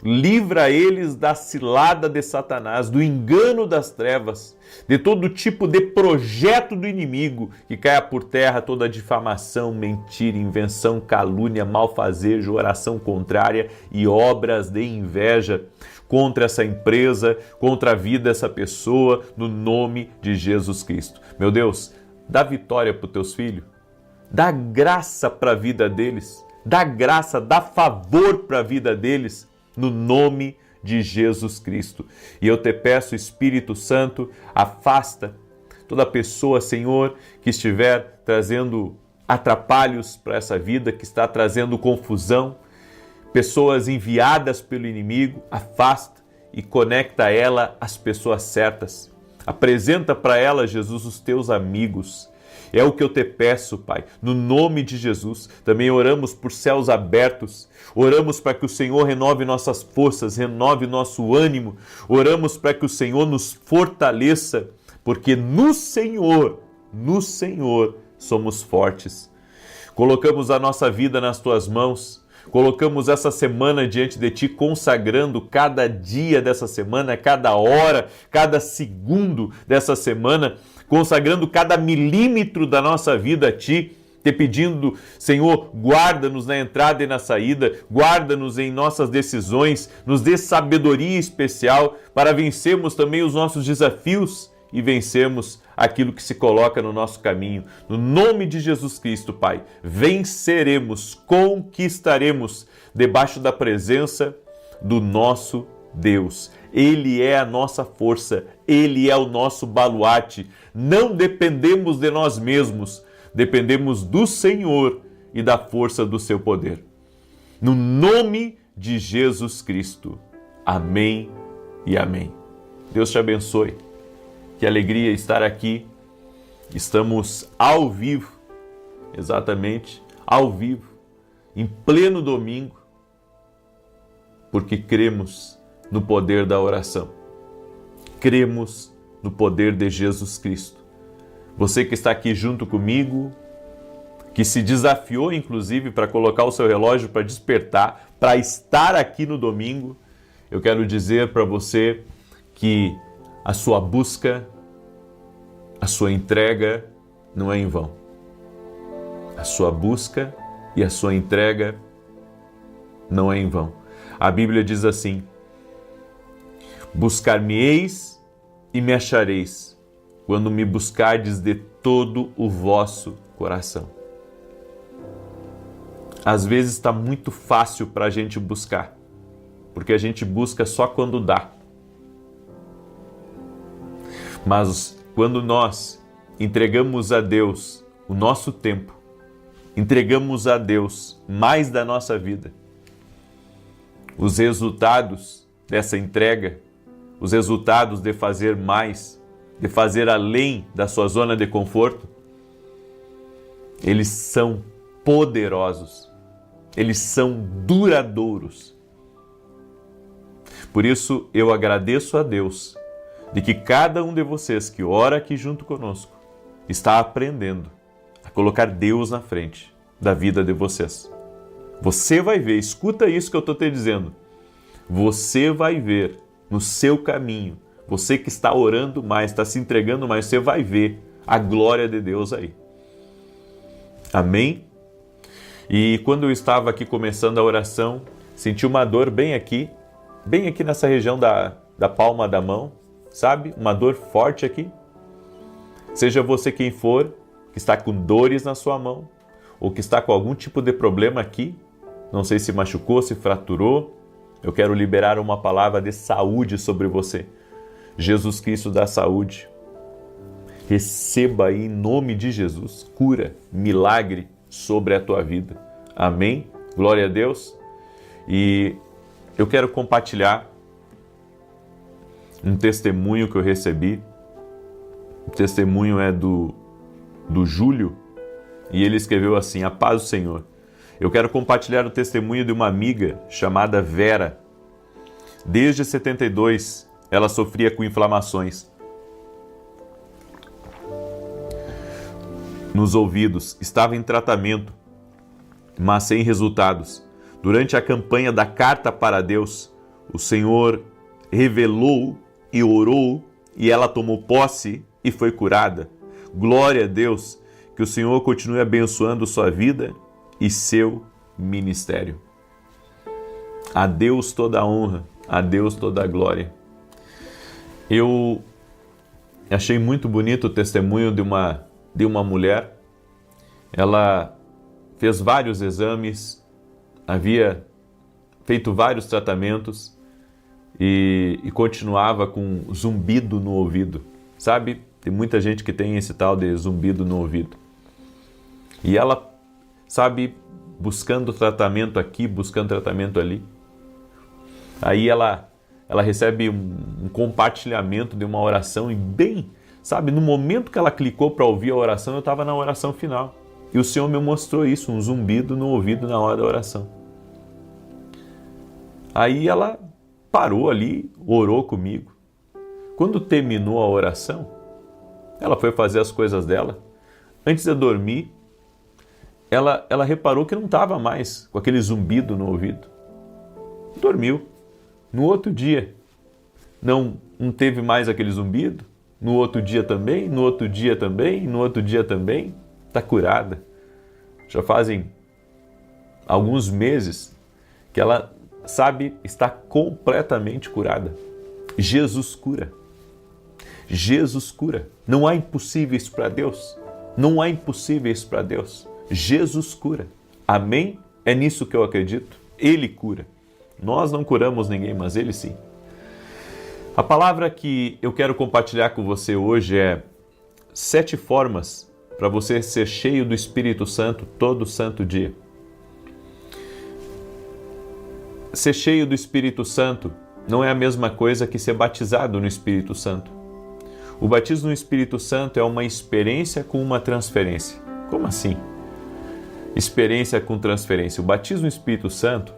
livra eles da cilada de Satanás, do engano das trevas, de todo tipo de projeto do inimigo, que caia por terra toda difamação, mentira, invenção, calúnia, malfazejo, oração contrária e obras de inveja contra essa empresa, contra a vida dessa pessoa, no nome de Jesus Cristo. Meu Deus, dá vitória para os teus filhos, dá graça para a vida deles, dá graça, dá favor para a vida deles, no nome de Jesus Cristo. E eu te peço, Espírito Santo, afasta toda pessoa, Senhor, que estiver trazendo atrapalhos para essa vida, que está trazendo confusão, pessoas enviadas pelo inimigo, afasta e conecta ela às pessoas certas. Apresenta para ela, Jesus, os teus amigos. É o que eu te peço, Pai, no nome de Jesus. Também oramos por céus abertos, oramos para que o Senhor renove nossas forças, renove nosso ânimo, oramos para que o Senhor nos fortaleça, porque no Senhor somos fortes. Colocamos a nossa vida nas tuas mãos, colocamos essa semana diante de ti, consagrando cada dia dessa semana, cada hora, cada segundo dessa semana, consagrando cada milímetro da nossa vida a ti, te pedindo, Senhor, guarda-nos na entrada e na saída, guarda-nos em nossas decisões, nos dê sabedoria especial para vencermos também os nossos desafios e vencermos aquilo que se coloca no nosso caminho. No nome de Jesus Cristo, Pai, venceremos, conquistaremos debaixo da presença do nosso Deus. Ele é a nossa força, Ele é o nosso baluarte. Não dependemos de nós mesmos, dependemos do Senhor e da força do seu poder. No nome de Jesus Cristo. Amém e amém. Deus te abençoe. Que alegria estar aqui. Estamos ao vivo, exatamente, ao vivo, em pleno domingo, porque cremos no poder da oração. Cremos no poder de Jesus Cristo. Você que está aqui junto comigo, que se desafiou inclusive para colocar o seu relógio para despertar, para estar aqui no domingo, eu quero dizer para você que a sua busca, a sua entrega não é em vão. A sua busca e a sua entrega não é em vão. A Bíblia diz assim: buscar-me-eis e me achareis, quando me buscardes de todo o vosso coração. Às vezes está muito fácil para a gente buscar, porque a gente busca só quando dá. Mas quando nós entregamos a Deus o nosso tempo, entregamos a Deus mais da nossa vida, os resultados dessa entrega, os resultados de fazer mais, de fazer além da sua zona de conforto, eles são poderosos, eles são duradouros. Por isso eu agradeço a Deus de que cada um de vocês que ora aqui junto conosco está aprendendo a colocar Deus na frente da vida de vocês. Você vai ver, escuta isso que eu estou te dizendo, você vai ver no seu caminho, você que está orando mais, está se entregando mais, você vai ver a glória de Deus aí. Amém? E quando eu estava aqui começando a oração, senti uma dor bem aqui nessa região da palma da mão, sabe? Uma dor forte aqui. Seja você quem for, que está com dores na sua mão, ou que está com algum tipo de problema aqui, não sei se machucou, se fraturou, eu quero liberar uma palavra de saúde sobre você. Jesus Cristo dá saúde. Receba aí em nome de Jesus cura, milagre sobre a tua vida. Amém? Glória a Deus. E eu quero compartilhar um testemunho que eu recebi. O testemunho é do Júlio, e ele escreveu assim: a paz do Senhor. Eu quero compartilhar o testemunho de uma amiga chamada Vera. Desde 72, ela sofria com inflamações nos ouvidos, estava em tratamento, mas sem resultados. Durante a campanha da Carta para Deus, o Senhor revelou e orou, e ela tomou posse e foi curada. Glória a Deus, que o Senhor continue abençoando sua vida e seu ministério. A Deus toda a honra, a Deus toda a glória. Eu achei muito bonito o testemunho de uma mulher. Ela fez vários exames, havia feito vários tratamentos e continuava com zumbido no ouvido. Sabe, tem muita gente que tem esse tal de zumbido no ouvido. E ela, sabe, buscando tratamento aqui, buscando tratamento ali. Aí ela recebe um compartilhamento de uma oração e bem, sabe, no momento que ela clicou para ouvir a oração, eu estava na oração final. E o Senhor me mostrou isso, um zumbido no ouvido na hora da oração. Aí ela parou ali, orou comigo. Quando terminou a oração, ela foi fazer as coisas dela. Antes de dormir, ela reparou que não estava mais com aquele zumbido no ouvido. Dormiu. No outro dia, não teve mais aquele zumbido. No outro dia também, no outro dia também, no outro dia também. Está curada. Já fazem alguns meses que ela, sabe, está completamente curada. Jesus cura. Jesus cura. Não há impossíveis para Deus. Não há impossíveis para Deus. Jesus cura. Amém? É nisso que eu acredito. Ele cura. Nós não curamos ninguém, mas Ele sim. A palavra que eu quero compartilhar com você hoje é 7 formas para você ser cheio do Espírito Santo todo santo dia. Ser cheio do Espírito Santo não é a mesma coisa que ser batizado no Espírito Santo. O batismo no Espírito Santo é uma experiência com uma transferência. Como assim? Experiência com transferência. O batismo no Espírito Santo,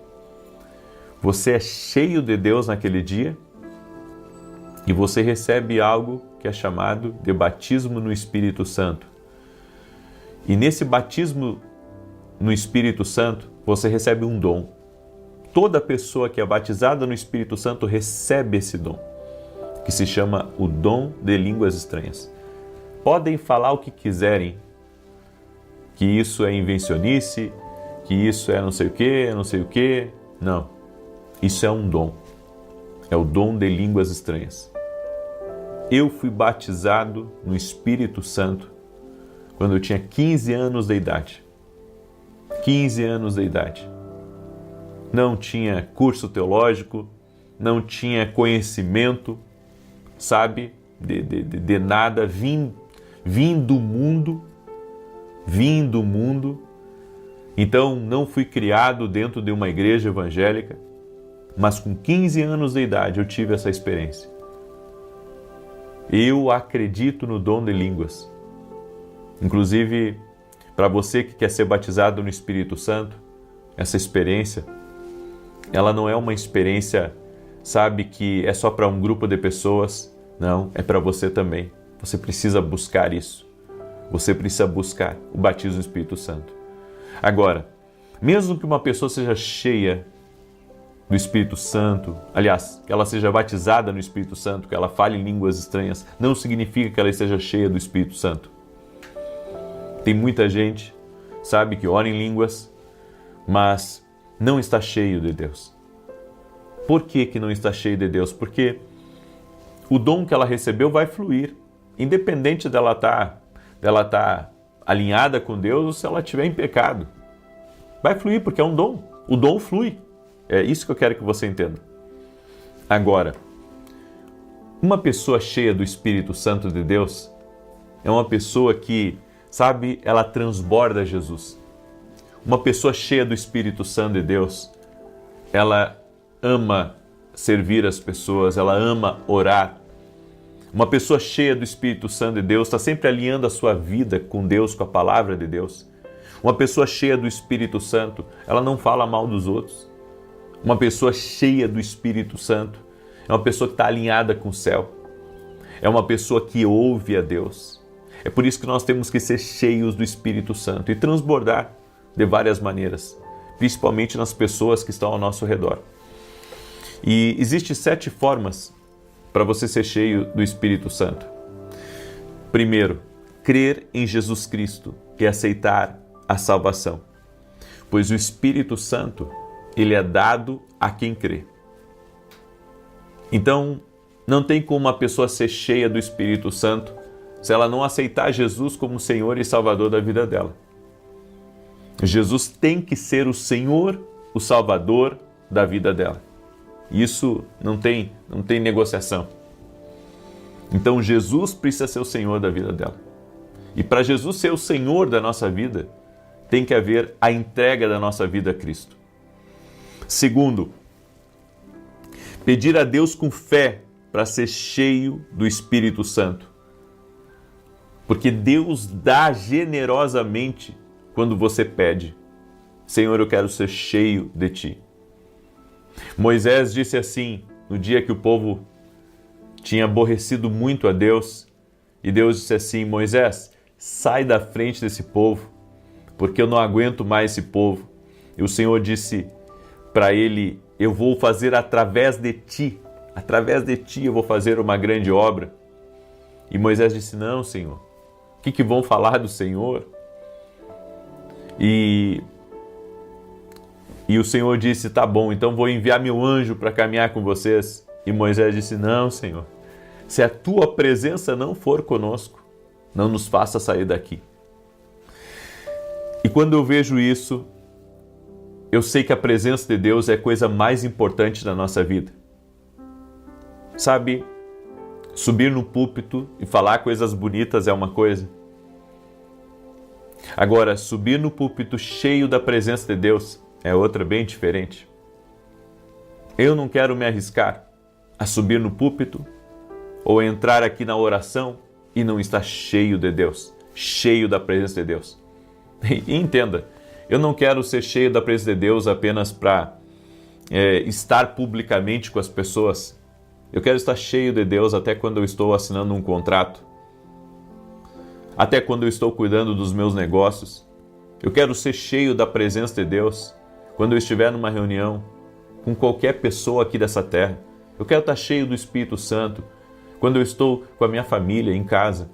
você é cheio de Deus naquele dia e você recebe algo que é chamado de batismo no Espírito Santo. E nesse batismo no Espírito Santo, você recebe um dom. Toda pessoa que é batizada no Espírito Santo recebe esse dom, que se chama o dom de línguas estranhas. Podem falar o que quiserem, que isso é invencionice, que isso é não sei o quê. Não, isso é um dom. É o dom de línguas estranhas. Eu fui batizado no Espírito Santo quando eu tinha 15 anos de idade. 15 anos de idade. Não tinha curso teológico, não tinha conhecimento, sabe, de nada. Vim do mundo. Então não fui criado dentro de uma igreja evangélica, mas com 15 anos de idade eu tive essa experiência. Eu acredito no dom de línguas. Inclusive, para você que quer ser batizado no Espírito Santo, essa experiência, ela não é uma experiência, sabe, que é só para um grupo de pessoas. Não, é para você também. Você precisa buscar isso. Você precisa buscar o batismo no Espírito Santo. Agora, mesmo que uma pessoa seja cheia do Espírito Santo, aliás, que ela seja batizada no Espírito Santo, que ela fale em línguas estranhas, não significa que ela esteja cheia do Espírito Santo. Tem muita gente, sabe, que ora em línguas, mas não está cheio de Deus. Por que não está cheio de Deus? Porque o dom que ela recebeu vai fluir, independente dela tá alinhada com Deus ou se ela estiver em pecado. Vai fluir porque é um dom. O dom flui. É isso que eu quero que você entenda. Agora, uma pessoa cheia do Espírito Santo de Deus é uma pessoa que, sabe, ela transborda Jesus. Uma pessoa cheia do Espírito Santo de Deus, ela ama servir as pessoas, ela ama orar. Uma pessoa cheia do Espírito Santo de Deus está sempre alinhando a sua vida com Deus, com a palavra de Deus. Uma pessoa cheia do Espírito Santo, ela não fala mal dos outros. Uma pessoa cheia do Espírito Santo é uma pessoa que está alinhada com o céu. É uma pessoa que ouve a Deus. É por isso que nós temos que ser cheios do Espírito Santo e transbordar de várias maneiras, principalmente nas pessoas que estão ao nosso redor. E existem 7 formas para você ser cheio do Espírito Santo. Primeiro, crer em Jesus Cristo e aceitar a salvação, pois o Espírito Santo, ele é dado a quem crê. Então, não tem como uma pessoa ser cheia do Espírito Santo se ela não aceitar Jesus como Senhor e Salvador da vida dela. Jesus tem que ser o Senhor, o Salvador da vida dela. Isso não tem negociação. Então Jesus precisa ser o Senhor da vida dela. E para Jesus ser o Senhor da nossa vida, tem que haver a entrega da nossa vida a Cristo. Segundo, pedir a Deus com fé para ser cheio do Espírito Santo. Porque Deus dá generosamente quando você pede: Senhor, eu quero ser cheio de Ti. Moisés disse assim, no dia que o povo tinha aborrecido muito a Deus, e Deus disse assim: Moisés, sai da frente desse povo, porque eu não aguento mais esse povo. E o Senhor disse para ele: eu vou fazer através de ti eu vou fazer uma grande obra. E Moisés disse: não, Senhor, o que vão falar do Senhor? E o Senhor disse: tá bom, então vou enviar meu anjo para caminhar com vocês. E Moisés disse: não, Senhor, se a tua presença não for conosco, não nos faça sair daqui. E quando eu vejo isso, eu sei que a presença de Deus é a coisa mais importante da nossa vida. Sabe, subir no púlpito e falar coisas bonitas é uma coisa. Agora, subir no púlpito cheio da presença de Deus é outra bem diferente. Eu não quero me arriscar a subir no púlpito ou entrar aqui na oração e não estar cheio de Deus, cheio da presença de Deus. E entenda, eu não quero ser cheio da presença de Deus apenas para estar publicamente com as pessoas. Eu quero estar cheio de Deus até quando eu estou assinando um contrato, até quando eu estou cuidando dos meus negócios. Eu quero ser cheio da presença de Deus quando eu estiver numa reunião com qualquer pessoa aqui dessa terra. Eu quero estar cheio do Espírito Santo quando eu estou com a minha família em casa.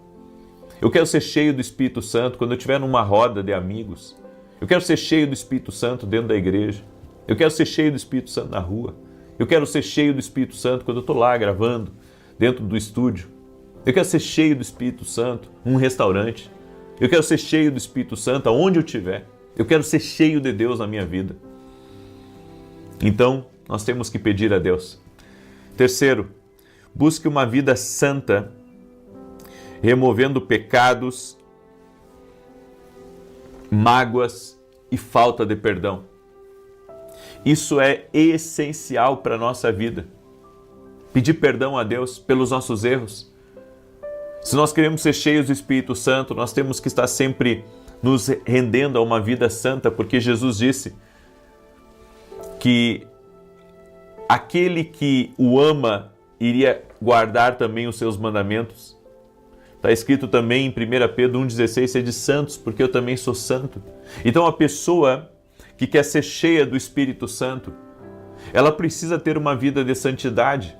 Eu quero ser cheio do Espírito Santo quando eu estiver numa roda de amigos. Eu quero ser cheio do Espírito Santo dentro da igreja. Eu quero ser cheio do Espírito Santo na rua. Eu quero ser cheio do Espírito Santo quando eu estou lá gravando, dentro do estúdio. Eu quero ser cheio do Espírito Santo num restaurante. Eu quero ser cheio do Espírito Santo aonde eu estiver. Eu quero ser cheio de Deus na minha vida. Então, nós temos que pedir a Deus. Terceiro, busque uma vida santa, removendo pecados, mágoas e falta de perdão. Isso é essencial para a nossa vida. Pedir perdão a Deus pelos nossos erros. Se nós queremos ser cheios do Espírito Santo, nós temos que estar sempre nos rendendo a uma vida santa, porque Jesus disse que aquele que o ama iria guardar também os seus mandamentos. Está escrito também em 1 Pedro 1,16, sede santos, porque eu também sou santo. Então a pessoa que quer ser cheia do Espírito Santo, ela precisa ter uma vida de santidade.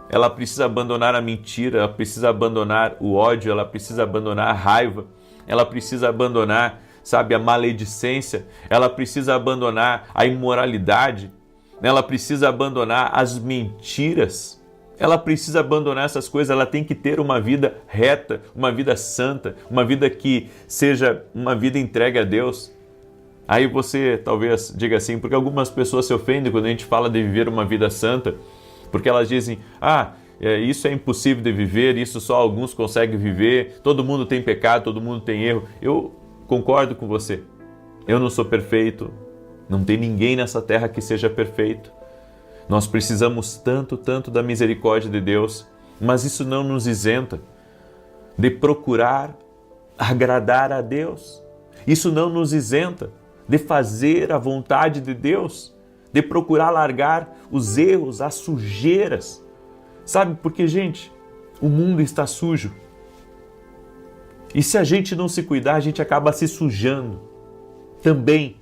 Ela precisa abandonar a mentira, ela precisa abandonar o ódio, ela precisa abandonar a raiva, ela precisa abandonar, a maledicência, ela precisa abandonar a imoralidade, ela precisa abandonar as mentiras. Ela precisa abandonar essas coisas, ela tem que ter uma vida reta, uma vida santa, uma vida que seja uma vida entregue a Deus. Aí você talvez diga assim, porque algumas pessoas se ofendem quando a gente fala de viver uma vida santa, porque elas dizem, isso é impossível de viver, isso só alguns conseguem viver, todo mundo tem pecado, todo mundo tem erro. Eu concordo com você, eu não sou perfeito, não tem ninguém nessa terra que seja perfeito. Nós precisamos tanto, tanto da misericórdia de Deus, mas isso não nos isenta de procurar agradar a Deus. Isso não nos isenta de fazer a vontade de Deus, de procurar largar os erros, as sujeiras. Sabe, porque, gente, o mundo está sujo. E se a gente não se cuidar, a gente acaba se sujando também.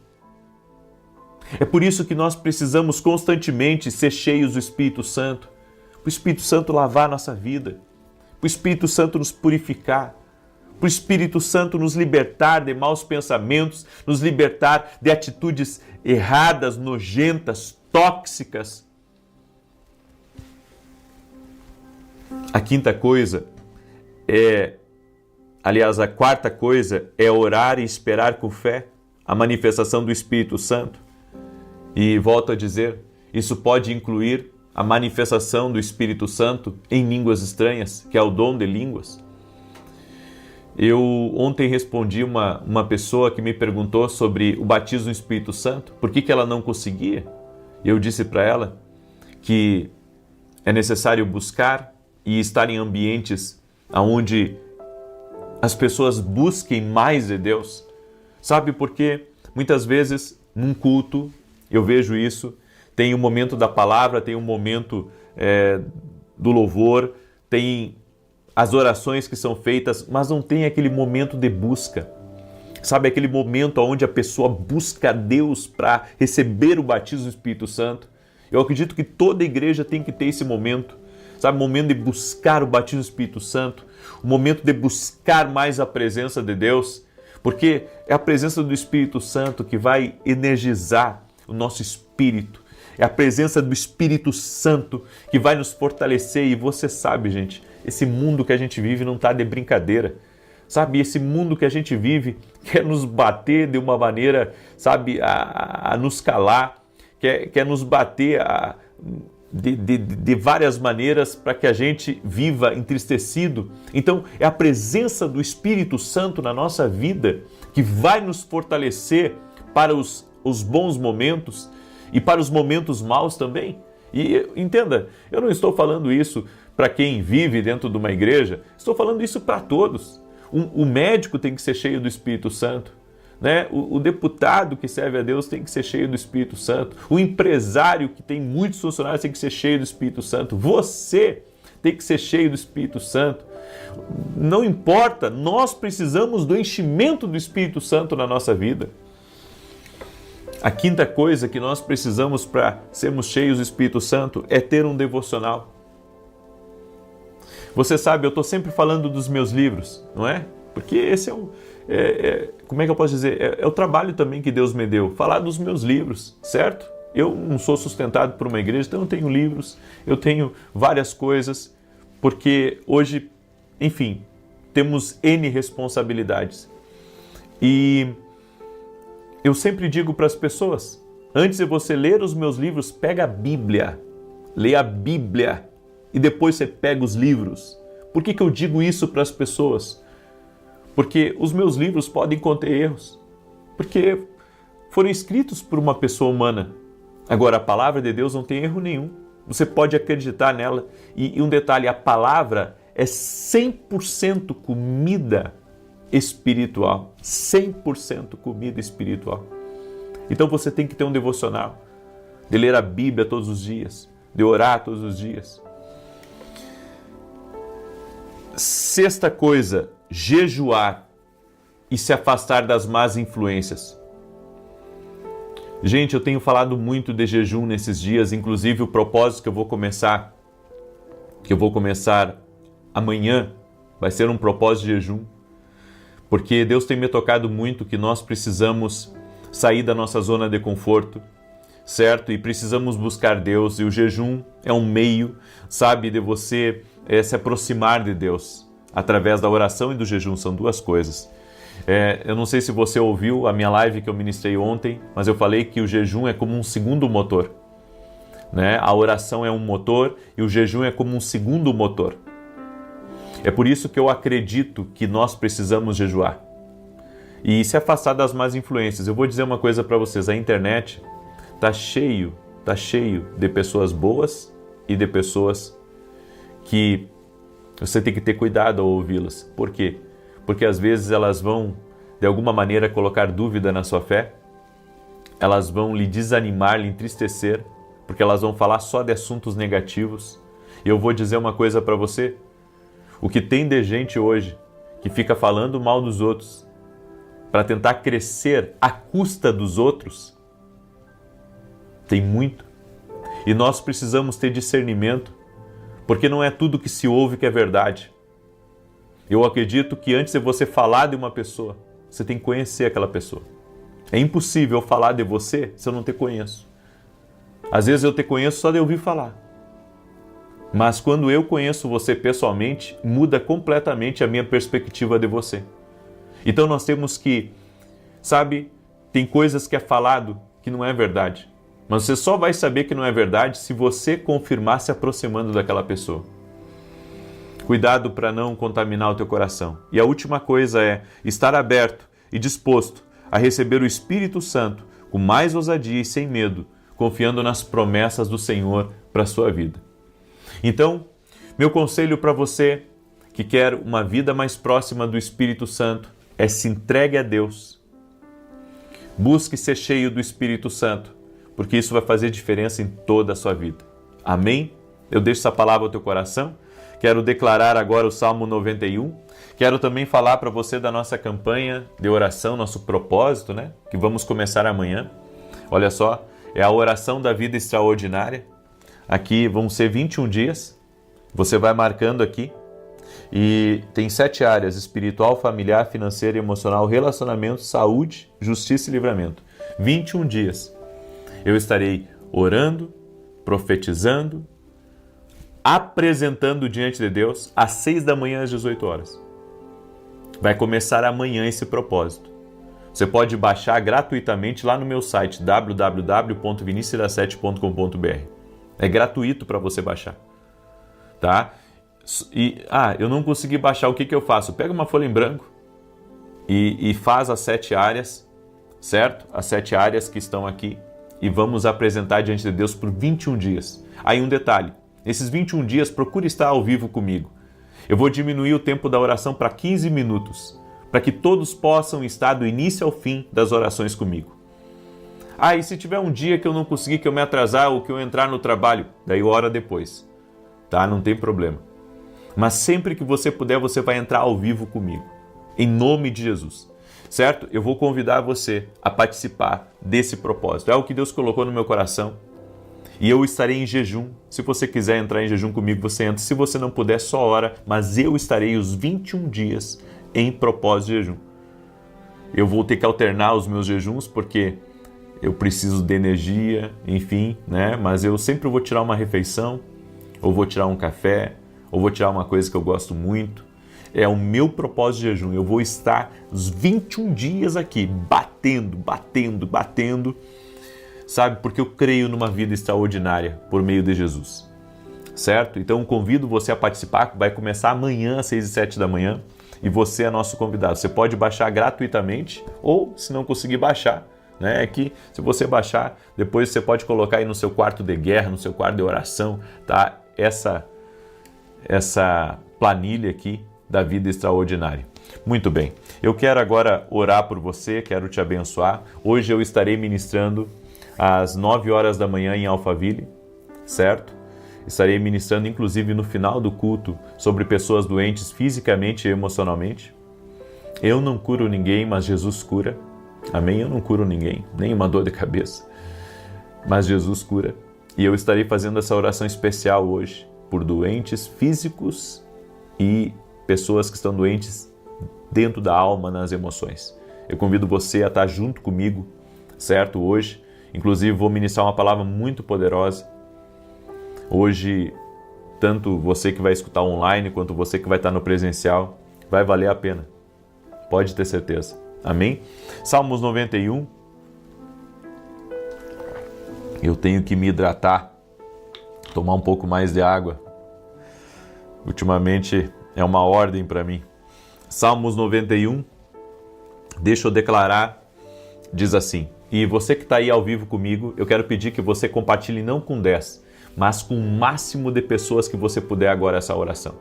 É por isso que nós precisamos constantemente ser cheios do Espírito Santo, para o Espírito Santo lavar a nossa vida, para o Espírito Santo nos purificar, para o Espírito Santo nos libertar de maus pensamentos, nos libertar de atitudes erradas, nojentas, tóxicas. A quinta coisa a quarta coisa é orar e esperar com fé a manifestação do Espírito Santo. E volto a dizer, isso pode incluir a manifestação do Espírito Santo em línguas estranhas, que é o dom de línguas. Eu ontem respondi uma pessoa que me perguntou sobre o batismo no Espírito Santo, por que ela não conseguia. Eu disse para ela que é necessário buscar e estar em ambientes onde as pessoas busquem mais de Deus. Sabe por quê? Muitas vezes, num culto, eu vejo isso, tem o momento da palavra, tem o momento do louvor, tem as orações que são feitas, mas não tem aquele momento de busca. Sabe, aquele momento onde a pessoa busca Deus para receber o batismo do Espírito Santo. Eu acredito que toda igreja tem que ter esse momento. Sabe, o momento de buscar o batismo do Espírito Santo, o momento de buscar mais a presença de Deus, porque é a presença do Espírito Santo que vai energizar o nosso espírito. É a presença do Espírito Santo que vai nos fortalecer. E você sabe, gente, esse mundo que a gente vive não está de brincadeira. Sabe, esse mundo que a gente vive quer nos bater de uma maneira, sabe, a nos calar, quer nos bater de várias maneiras para que a gente viva entristecido. Então, é a presença do Espírito Santo na nossa vida que vai nos fortalecer para os bons momentos e para os momentos maus também. E entenda, eu não estou falando isso para quem vive dentro de uma igreja, estou falando isso para todos. O médico tem que ser cheio do Espírito Santo, né? O deputado que serve a Deus tem que ser cheio do Espírito Santo. O empresário que tem muitos funcionários tem que ser cheio do Espírito Santo. Você tem que ser cheio do Espírito Santo. Não importa, nós precisamos do enchimento do Espírito Santo na nossa vida. A quinta coisa que nós precisamos para sermos cheios do Espírito Santo é ter um devocional. Você sabe, eu estou sempre falando dos meus livros, não é? Porque esse como é que eu posso dizer? É o trabalho também que Deus me deu, falar dos meus livros, certo? Eu não sou sustentado por uma igreja, então eu tenho livros, eu tenho várias coisas, porque hoje, enfim, temos N responsabilidades. E eu sempre digo para as pessoas, antes de você ler os meus livros, pega a Bíblia, lê a Bíblia e depois você pega os livros. Por que eu digo isso para as pessoas? Porque os meus livros podem conter erros, porque foram escritos por uma pessoa humana. Agora, a palavra de Deus não tem erro nenhum. Você pode acreditar nela. E um detalhe, a palavra é 100% comida espiritual. 100% comida espiritual. Então você tem que ter um devocional, de ler a Bíblia todos os dias, de orar todos os dias. Sexta coisa, jejuar e se afastar das más influências. Gente, eu tenho falado muito de jejum nesses dias, inclusive o propósito que eu vou começar amanhã, vai ser um propósito de jejum, porque Deus tem me tocado muito que nós precisamos sair da nossa zona de conforto, certo? E precisamos buscar Deus, e o jejum é um meio, sabe, de você se aproximar de Deus através da oração e do jejum, são duas coisas. Eu não sei se você ouviu a minha live que eu ministrei ontem, mas eu falei que o jejum é como um segundo motor, né? A oração é um motor e o jejum é como um segundo motor. É por isso que eu acredito que nós precisamos jejuar e se afastar das más influências. Eu vou dizer uma coisa para vocês, a internet está cheio está cheio de pessoas boas e de pessoas que você tem que ter cuidado ao ouvi-las. Por quê? Porque às vezes elas vão, de alguma maneira, colocar dúvida na sua fé, elas vão lhe desanimar, lhe entristecer, porque elas vão falar só de assuntos negativos. E eu vou dizer uma coisa para você, o que tem de gente hoje que fica falando mal dos outros para tentar crescer à custa dos outros, tem muito. E nós precisamos ter discernimento, porque não é tudo que se ouve que é verdade. Eu acredito que antes de você falar de uma pessoa, você tem que conhecer aquela pessoa. É impossível falar de você se eu não te conheço. Às vezes eu te conheço só de ouvir falar. Mas quando eu conheço você pessoalmente, muda completamente a minha perspectiva de você. Então nós temos que, sabe, tem coisas que é falado que não é verdade. Mas você só vai saber que não é verdade se você confirmar se aproximando daquela pessoa. Cuidado para não contaminar o teu coração. E a última coisa é estar aberto e disposto a receber o Espírito Santo com mais ousadia e sem medo, confiando nas promessas do Senhor para a sua vida. Então, meu conselho para você que quer uma vida mais próxima do Espírito Santo é se entregue a Deus. Busque ser cheio do Espírito Santo, porque isso vai fazer diferença em toda a sua vida. Amém? Eu deixo essa palavra ao teu coração. Quero declarar agora o Salmo 91. Quero também falar para você da nossa campanha de oração, nosso propósito, né? Que vamos começar amanhã. Olha só, é a oração da vida extraordinária. Aqui vão ser 21 dias. Você vai marcando aqui. E tem 7 áreas: espiritual, familiar, financeira, emocional, relacionamento, saúde, justiça e livramento. 21 dias. Eu estarei orando, profetizando, apresentando diante de Deus às 6 da manhã às 18 horas. Vai começar amanhã esse propósito. Você pode baixar gratuitamente lá no meu site www.vinicius7.com.br. É gratuito para você baixar, tá? E, eu não consegui baixar, o que eu faço? Pega uma folha em branco e faz as 7 áreas, certo? As 7 áreas que estão aqui. E vamos apresentar diante de Deus por 21 dias. Aí um detalhe, nesses 21 dias procure estar ao vivo comigo. Eu vou diminuir o tempo da oração para 15 minutos, para que todos possam estar do início ao fim das orações comigo. E se tiver um dia que eu não conseguir, que eu me atrasar ou que eu entrar no trabalho, daí ora depois, tá? Não tem problema. Mas sempre que você puder, você vai entrar ao vivo comigo, em nome de Jesus. Certo? Eu vou convidar você a participar desse propósito. É o que Deus colocou no meu coração. E eu estarei em jejum. Se você quiser entrar em jejum comigo, você entra. Se você não puder, só ora. Mas eu estarei os 21 dias em propósito de jejum. Eu vou ter que alternar os meus jejuns, porque eu preciso de energia, enfim, né? Mas eu sempre vou tirar uma refeição, ou vou tirar um café, ou vou tirar uma coisa que eu gosto muito. É o meu propósito de jejum. Eu vou estar os 21 dias aqui, batendo, sabe? Porque eu creio numa vida extraordinária por meio de Jesus, certo? Então convido você a participar, vai começar amanhã às 6 e 7 da manhã e você é nosso convidado. Você pode baixar gratuitamente ou, se não conseguir baixar, né? É que se você baixar, depois você pode colocar aí no seu quarto de guerra, no seu quarto de oração, tá? Essa planilha aqui da vida extraordinária. Muito bem, eu quero agora orar por você, quero te abençoar. Hoje eu estarei ministrando às 9 horas da manhã em Alphaville, certo? Estarei ministrando inclusive no final do culto sobre pessoas doentes fisicamente e emocionalmente. Eu não curo ninguém, mas Jesus cura. Amém? Eu não curo ninguém, nem uma dor de cabeça, mas Jesus cura. E eu estarei fazendo essa oração especial hoje por doentes físicos e pessoas que estão doentes dentro da alma, nas emoções. Eu convido você a estar junto comigo, certo? Hoje, inclusive, vou ministrar uma palavra muito poderosa. Hoje, tanto você que vai escutar online, quanto você que vai estar no presencial, vai valer a pena. Pode ter certeza. Amém? Salmos 91. Eu tenho que me hidratar, tomar um pouco mais de água. Ultimamente é uma ordem para mim. Salmos 91, deixa eu declarar, diz assim: E você que está aí ao vivo comigo, eu quero pedir que você compartilhe não com 10, mas com o máximo de pessoas que você puder agora essa oração.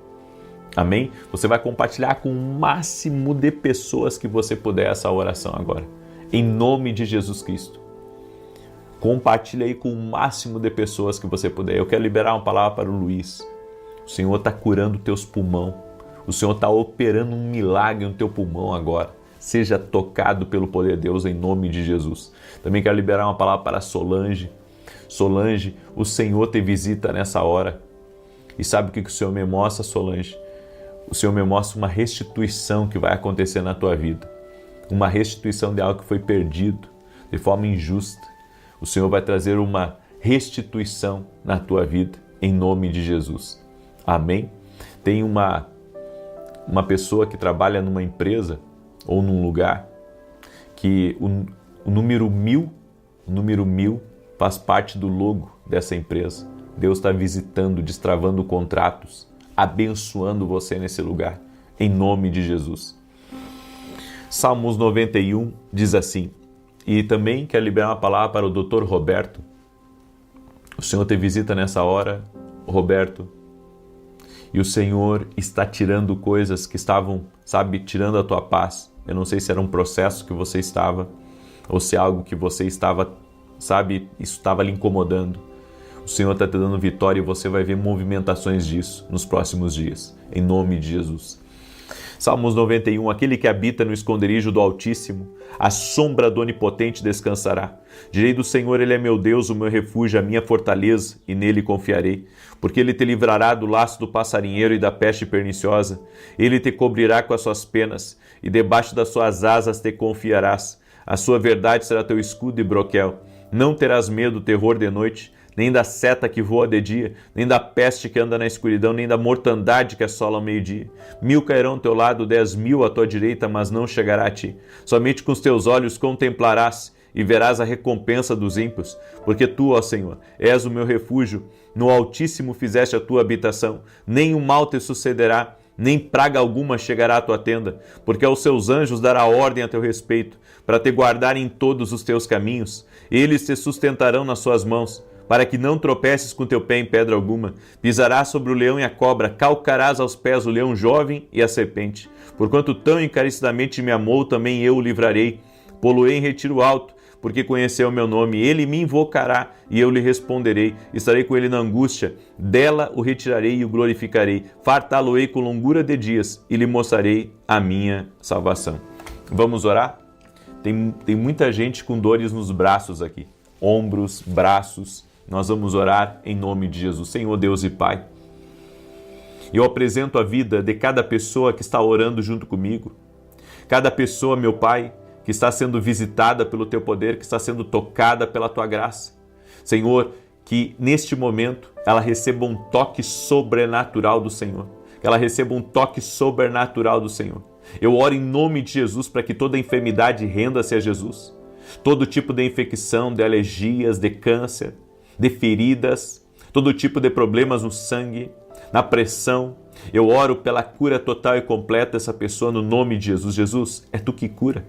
Amém? Você vai compartilhar com o máximo de pessoas que você puder essa oração agora. Em nome de Jesus Cristo. Compartilhe aí com o máximo de pessoas que você puder. Eu quero liberar uma palavra para o Luiz. O Senhor está curando teus pulmões. O Senhor está operando um milagre no teu pulmão agora. Seja tocado pelo poder de Deus em nome de Jesus. Também quero liberar uma palavra para Solange. Solange, o Senhor te visita nessa hora. E sabe o que o Senhor me mostra, Solange? O Senhor me mostra uma restituição que vai acontecer na tua vida. Uma restituição de algo que foi perdido de forma injusta. O Senhor vai trazer uma restituição na tua vida em nome de Jesus. Amém? Tem uma pessoa que trabalha numa empresa ou num lugar que o número 1000 faz parte do logo dessa empresa. Deus está visitando, destravando contratos, abençoando você nesse lugar, em nome de Jesus. Salmos 91 diz assim, e também quero liberar uma palavra para o Dr. Roberto. O Senhor te visita nessa hora, Roberto, e o Senhor está tirando coisas que estavam, tirando a tua paz. Eu não sei se era um processo que você estava, ou se é algo que você estava, isso estava lhe incomodando. O Senhor está te dando vitória e você vai ver movimentações disso nos próximos dias, em nome de Jesus. Salmos 91, aquele que habita no esconderijo do Altíssimo, a sombra do Onipotente descansará. Direi do Senhor, Ele é meu Deus, o meu refúgio, a minha fortaleza, e nele confiarei. Porque Ele te livrará do laço do passarinheiro e da peste perniciosa. Ele te cobrirá com as suas penas, e debaixo das suas asas te confiarás. A sua verdade será teu escudo e broquel. Não terás medo do terror de noite, nem da seta que voa de dia, nem da peste que anda na escuridão, nem da mortandade que assola ao meio-dia. 1000 cairão ao teu lado, 10.000 à tua direita, mas não chegará a ti. Somente com os teus olhos contemplarás e verás a recompensa dos ímpios, porque tu, ó Senhor, és o meu refúgio, no Altíssimo fizeste a tua habitação, nem o mal te sucederá, nem praga alguma chegará à tua tenda, porque aos seus anjos dará ordem a teu respeito, para te guardar em todos os teus caminhos, eles te sustentarão nas suas mãos, para que não tropeces com teu pé em pedra alguma. Pisarás sobre o leão e a cobra, calcarás aos pés o leão jovem e a serpente. Porquanto tão encarecidamente me amou, também eu o livrarei. Pô-lo-ei em retiro alto, porque conheceu o meu nome. Ele me invocará e eu lhe responderei. Estarei com ele na angústia, dela o retirarei e o glorificarei. Fartá-lo-ei com longura de dias e lhe mostrarei a minha salvação. Vamos orar? Tem muita gente com dores nos braços aqui. Ombros, braços. Nós vamos orar em nome de Jesus. Senhor Deus e Pai, eu apresento a vida de cada pessoa que está orando junto comigo. Cada pessoa, meu Pai, que está sendo visitada pelo Teu poder, que está sendo tocada pela Tua graça. Senhor, que neste momento ela receba um toque sobrenatural do Senhor. Que ela receba um toque sobrenatural do Senhor. Eu oro em nome de Jesus para que toda enfermidade renda-se a Jesus. Todo tipo de infecção, de alergias, de câncer, de feridas, todo tipo de problemas no sangue, na pressão. Eu oro pela cura total e completa dessa pessoa no nome de Jesus. Jesus, é Tu que cura.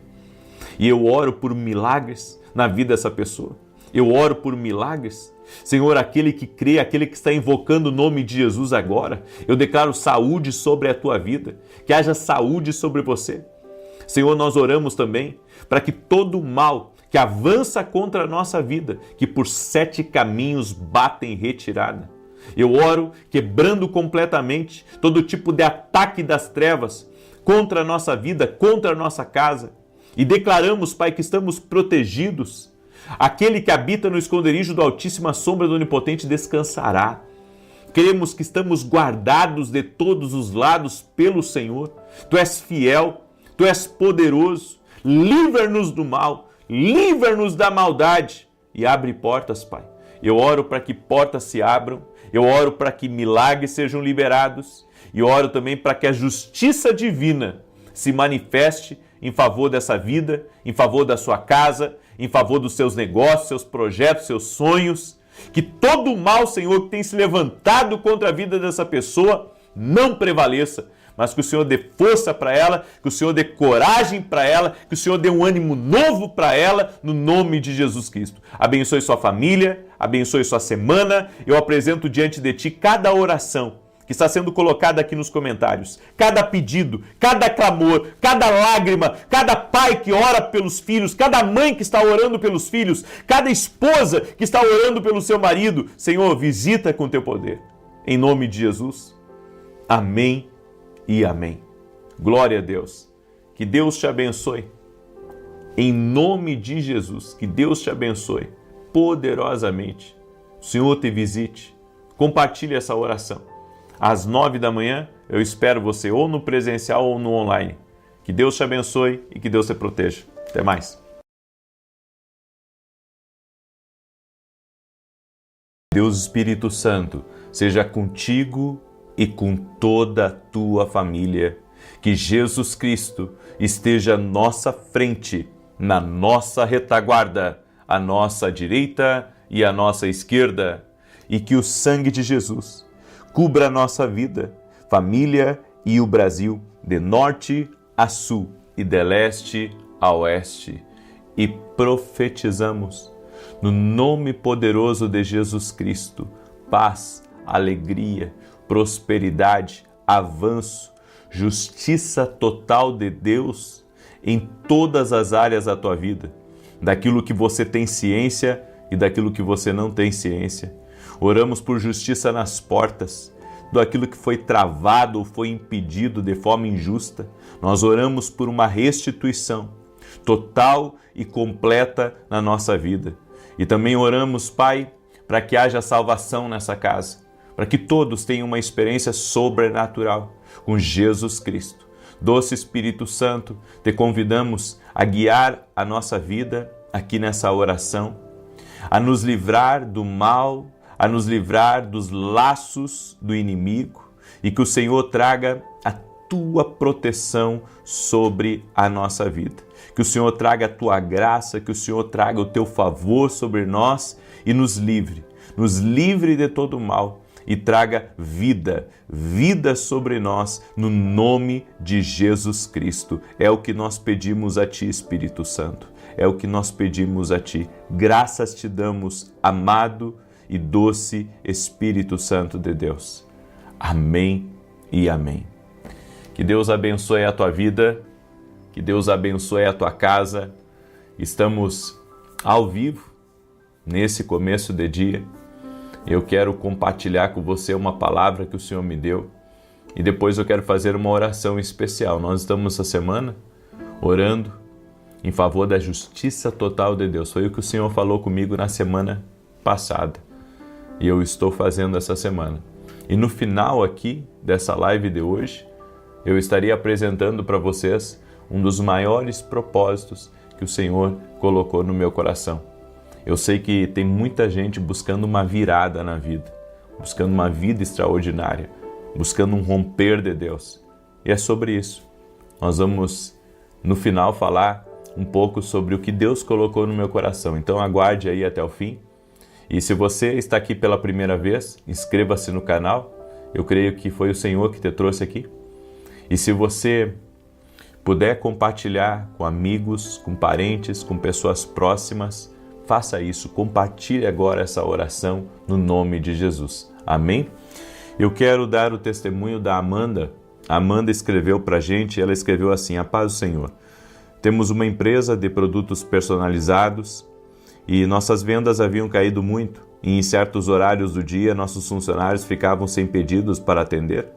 E eu oro por milagres na vida dessa pessoa. Eu oro por milagres. Senhor, aquele que crê, aquele que está invocando o nome de Jesus agora, eu declaro saúde sobre a tua vida, que haja saúde sobre você. Senhor, nós oramos também para que todo mal que avança contra a nossa vida, que por 7 caminhos bata em retirada. Eu oro quebrando completamente todo tipo de ataque das trevas contra a nossa vida, contra a nossa casa. E declaramos, Pai, que estamos protegidos. Aquele que habita no esconderijo do Altíssimo, a sombra do Onipotente descansará. Cremos que estamos guardados de todos os lados pelo Senhor. Tu és fiel, Tu és poderoso. Livra-nos do mal, livra-nos da maldade e abre portas, Pai. Eu oro para que portas se abram, eu oro para que milagres sejam liberados e oro também para que a justiça divina se manifeste em favor dessa vida, em favor da sua casa, em favor dos seus negócios, seus projetos, seus sonhos. Que todo o mal, Senhor, que tem se levantado contra a vida dessa pessoa não prevaleça, mas que o Senhor dê força para ela, que o Senhor dê coragem para ela, que o Senhor dê um ânimo novo para ela, no nome de Jesus Cristo. Abençoe sua família, abençoe sua semana. Eu apresento diante de ti cada oração que está sendo colocada aqui nos comentários, cada pedido, cada clamor, cada lágrima, cada pai que ora pelos filhos, cada mãe que está orando pelos filhos, cada esposa que está orando pelo seu marido. Senhor, visita com teu poder. Em nome de Jesus. Amém e amém. Glória a Deus. Que Deus te abençoe. Em nome de Jesus, que Deus te abençoe poderosamente. O Senhor te visite. Compartilhe essa oração. Às 9 da manhã, eu espero você ou no presencial ou no online. Que Deus te abençoe e que Deus te proteja. Até mais. Deus Espírito Santo, seja contigo e com toda a tua família. Que Jesus Cristo esteja à nossa frente, na nossa retaguarda, à nossa direita e à nossa esquerda. E que o sangue de Jesus cubra a nossa vida, família e o Brasil, de norte a sul e de leste a oeste. E profetizamos, no nome poderoso de Jesus Cristo, paz, alegria, prosperidade, avanço, justiça total de Deus em todas as áreas da tua vida, daquilo que você tem ciência e daquilo que você não tem ciência. Oramos por justiça nas portas, daquilo que foi travado ou foi impedido de forma injusta. Nós oramos por uma restituição total e completa na nossa vida. E também oramos, Pai, para que haja salvação nessa casa, para que todos tenham uma experiência sobrenatural com Jesus Cristo. Doce Espírito Santo, te convidamos a guiar a nossa vida aqui nessa oração, a nos livrar do mal, a nos livrar dos laços do inimigo e que o Senhor traga a tua proteção sobre a nossa vida. Que o Senhor traga a tua graça, que o Senhor traga o teu favor sobre nós e nos livre de todo o mal e traga vida sobre nós no nome de Jesus Cristo. É o que nós pedimos a ti, Espírito Santo. É o que nós pedimos a ti. Graças te damos, amado e doce Espírito Santo de Deus. Amém e amém. Que Deus abençoe a tua vida, que Deus abençoe a tua casa. Estamos ao vivo nesse começo de dia. Eu quero compartilhar com você uma palavra que o Senhor me deu e depois eu quero fazer uma oração especial. Nós estamos essa semana orando em favor da justiça total de Deus. Foi o que o Senhor falou comigo na semana passada. E eu estou fazendo essa semana. E no final aqui dessa live de hoje, eu estaria apresentando para vocês um dos maiores propósitos que o Senhor colocou no meu coração. Eu sei que tem muita gente buscando uma virada na vida, buscando uma vida extraordinária, buscando um romper de Deus. E é sobre isso. Nós vamos, no final, falar um pouco sobre o que Deus colocou no meu coração. Então aguarde aí até o fim. E se você está aqui pela primeira vez, inscreva-se no canal. Eu creio que foi o Senhor que te trouxe aqui. E se você puder compartilhar com amigos, com parentes, com pessoas próximas, faça isso. Compartilhe agora essa oração no nome de Jesus. Amém? Eu quero dar o testemunho da Amanda. A Amanda escreveu para a gente, ela escreveu assim: a paz do Senhor. Temos uma empresa de produtos personalizados e nossas vendas haviam caído muito. E em certos horários do dia, nossos funcionários ficavam sem pedidos para atender.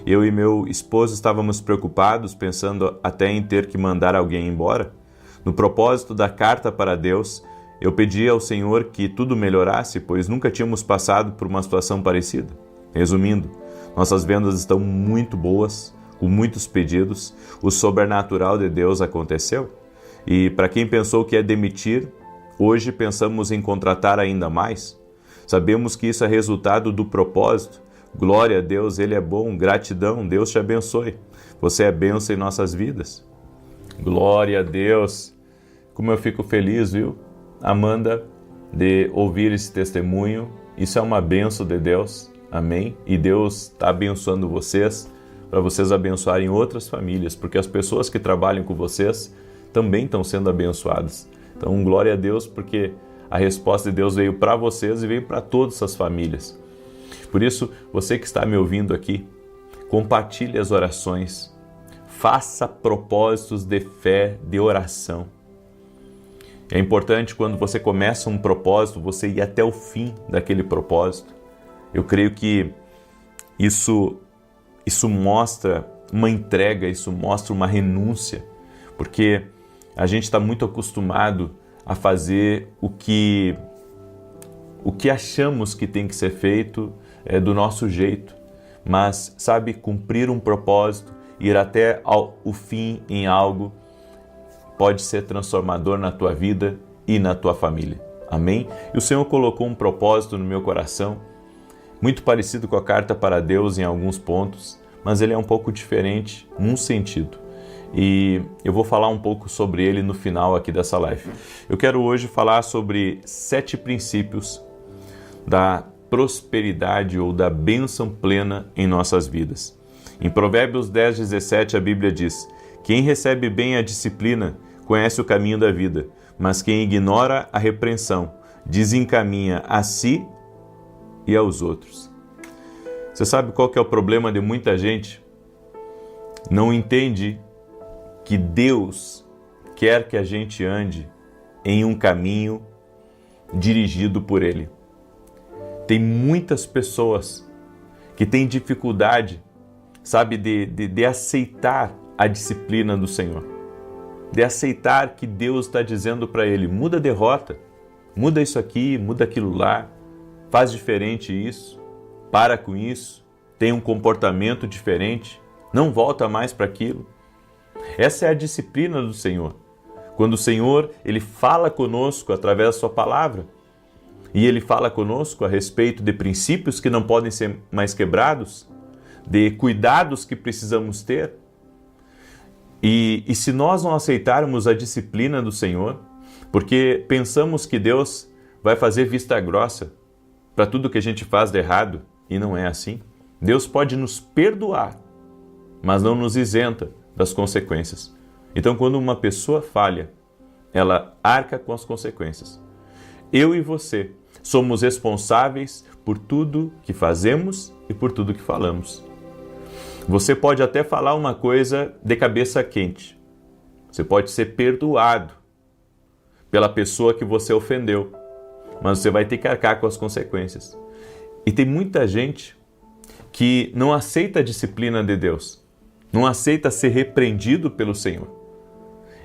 Eu e meu esposo estávamos preocupados, pensando até em ter que mandar alguém embora. No propósito da carta para Deus, eu pedi ao Senhor que tudo melhorasse, pois nunca tínhamos passado por uma situação parecida. Resumindo, nossas vendas estão muito boas, com muitos pedidos. O sobrenatural de Deus aconteceu. E para quem pensou que ia demitir, hoje pensamos em contratar ainda mais. Sabemos que isso é resultado do propósito. Glória a Deus, Ele é bom, gratidão, Deus te abençoe. Você é bênção em nossas vidas. Glória a Deus. Como eu fico feliz, viu, Amanda, de ouvir esse testemunho. Isso é uma bênção de Deus, amém? E Deus está abençoando vocês para vocês abençoarem outras famílias, porque as pessoas que trabalham com vocês também estão sendo abençoadas. Então, glória a Deus, porque a resposta de Deus veio para vocês e veio para todas as famílias. Por isso, você que está me ouvindo aqui, compartilhe as orações, faça propósitos de fé, de oração. É importante quando você começa um propósito, você ir até o fim daquele propósito. Eu creio que isso mostra uma entrega, isso mostra uma renúncia, porque a gente está muito acostumado a fazer o que achamos que tem que ser feito do nosso jeito. Mas, sabe, cumprir um propósito, ir até o fim em algo, pode ser transformador na tua vida e na tua família. Amém? E o Senhor colocou um propósito no meu coração, muito parecido com a carta para Deus em alguns pontos, mas ele é um pouco diferente num sentido. E eu vou falar um pouco sobre ele no final aqui dessa live. Eu quero hoje falar sobre 7 princípios da prosperidade ou da bênção plena em nossas vidas. Em Provérbios 10:17 a Bíblia diz: quem recebe bem a disciplina conhece o caminho da vida, mas quem ignora a repreensão desencaminha a si e aos outros. Você sabe qual que é o problema de muita gente? Não entende que Deus quer que a gente ande em um caminho dirigido por Ele. Tem muitas pessoas que têm dificuldade, sabe, de aceitar a disciplina do Senhor, de aceitar que Deus está dizendo para ele: muda de rota, muda isso aqui, muda aquilo lá, faz diferente isso, para com isso, tem um comportamento diferente, não volta mais para aquilo. Essa é a disciplina do Senhor. Quando o Senhor, Ele fala conosco através da sua palavra, e Ele fala conosco a respeito de princípios que não podem ser mais quebrados, de cuidados que precisamos ter. E se nós não aceitarmos a disciplina do Senhor, porque pensamos que Deus vai fazer vista grossa para tudo que a gente faz de errado, e não é assim. Deus pode nos perdoar, mas não nos isenta das consequências. Então, quando uma pessoa falha, ela arca com as consequências. Eu e você somos responsáveis por tudo que fazemos e por tudo que falamos. Você pode até falar uma coisa de cabeça quente. Você pode ser perdoado pela pessoa que você ofendeu, mas você vai ter que arcar com as consequências. E tem muita gente que não aceita a disciplina de Deus, não aceita ser repreendido pelo Senhor.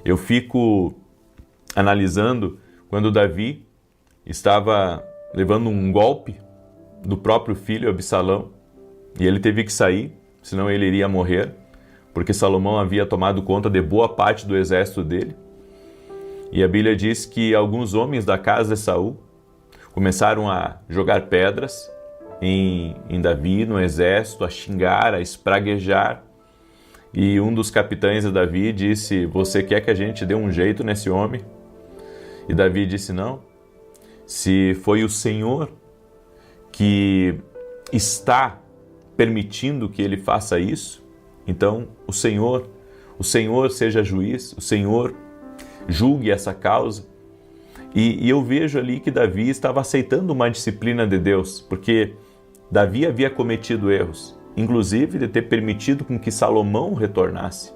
Eu fico analisando quando Davi estava levando um golpe do próprio filho Absalão, e ele teve que sair, senão ele iria morrer, porque Salomão havia tomado conta de boa parte do exército dele. E a Bíblia diz que alguns homens da casa de Saul começaram a jogar pedras em Davi, no exército, a xingar, a espraguejar. E um dos capitães de Davi disse: você quer que a gente dê um jeito nesse homem? E Davi disse: não. Se foi o Senhor que está permitindo que ele faça isso, então o Senhor seja juiz, o Senhor julgue essa causa. E eu vejo ali que Davi estava aceitando uma disciplina de Deus, porque Davi havia cometido erros, inclusive de ter permitido com que Salomão retornasse.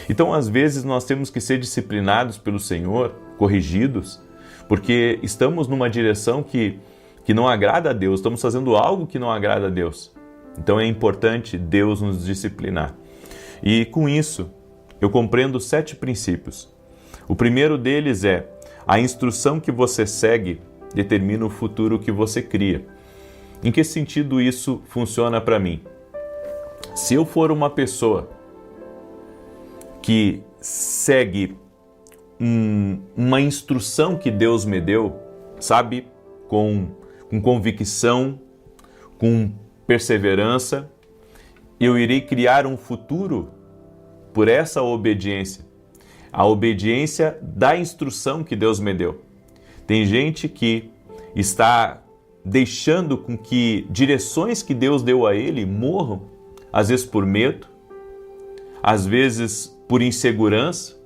Então, às vezes, nós temos que ser disciplinados pelo Senhor, corrigidos, porque estamos numa direção que não agrada a Deus, estamos fazendo algo que não agrada a Deus. Então é importante Deus nos disciplinar. E com isso, eu compreendo 7 princípios. O primeiro deles é: a instrução que você segue determina o futuro que você cria. Em que sentido isso funciona para mim? Se eu for uma pessoa que segue uma instrução que Deus me deu, sabe, com convicção, com perseverança, eu irei criar um futuro por essa obediência. A obediência da instrução que Deus me deu. Tem gente que está deixando com que direções que Deus deu a ele morram às vezes por medo, às vezes por insegurança.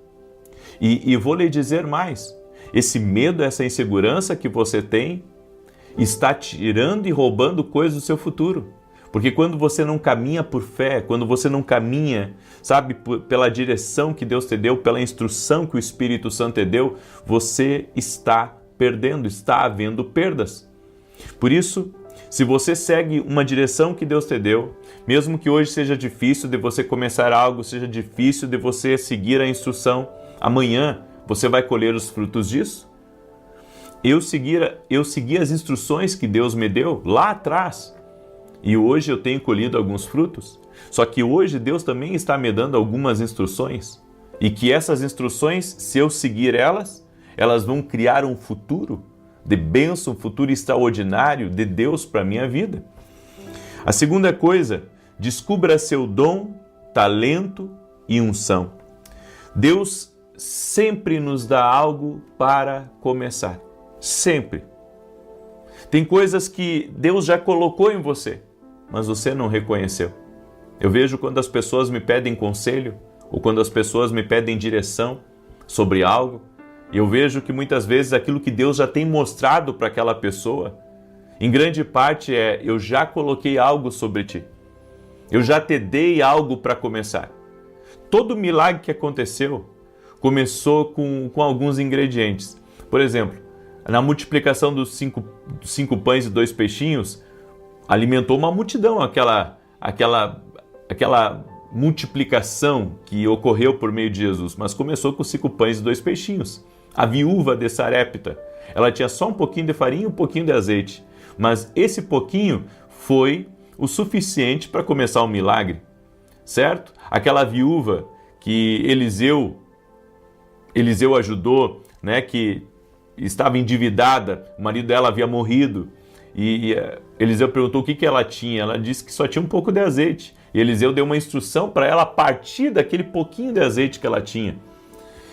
E vou lhe dizer mais, esse medo, essa insegurança que você tem, está tirando e roubando coisas do seu futuro. Porque quando você não caminha por fé, quando você não caminha, sabe, pela direção que Deus te deu, pela instrução que o Espírito Santo te deu, você está perdendo, está havendo perdas. Por isso, se você segue uma direção que Deus te deu, mesmo que hoje seja difícil de você começar algo, seja difícil de você seguir a instrução, amanhã você vai colher os frutos disso. Eu segui as instruções que Deus me deu lá atrás e hoje eu tenho colhido alguns frutos. Só que hoje Deus também está me dando algumas instruções e que essas instruções, se eu seguir elas, elas vão criar um futuro de bênção, um futuro extraordinário de Deus para a minha vida. A segunda coisa, descubra seu dom, talento e unção. Deus sempre nos dá algo para começar. Sempre. Tem coisas que Deus já colocou em você, mas você não reconheceu. Eu vejo quando as pessoas me pedem conselho, ou quando as pessoas me pedem direção sobre algo, e eu vejo que muitas vezes aquilo que Deus já tem mostrado para aquela pessoa, em grande parte eu já coloquei algo sobre ti. Eu já te dei algo para começar. Todo milagre que aconteceu começou com alguns ingredientes. Por exemplo, na multiplicação dos cinco pães e 2 peixinhos, alimentou uma multidão, aquela multiplicação que ocorreu por meio de Jesus, mas começou com 5 pães e 2 peixinhos. A viúva de Sarepta, ela tinha só um pouquinho de farinha e um pouquinho de azeite, mas esse pouquinho foi o suficiente para começar o milagre, certo? Aquela viúva que Eliseu ajudou, né, que estava endividada, o marido dela havia morrido, e Eliseu perguntou o que ela tinha, ela disse que só tinha um pouco de azeite, e Eliseu deu uma instrução para ela a partir daquele pouquinho de azeite que ela tinha.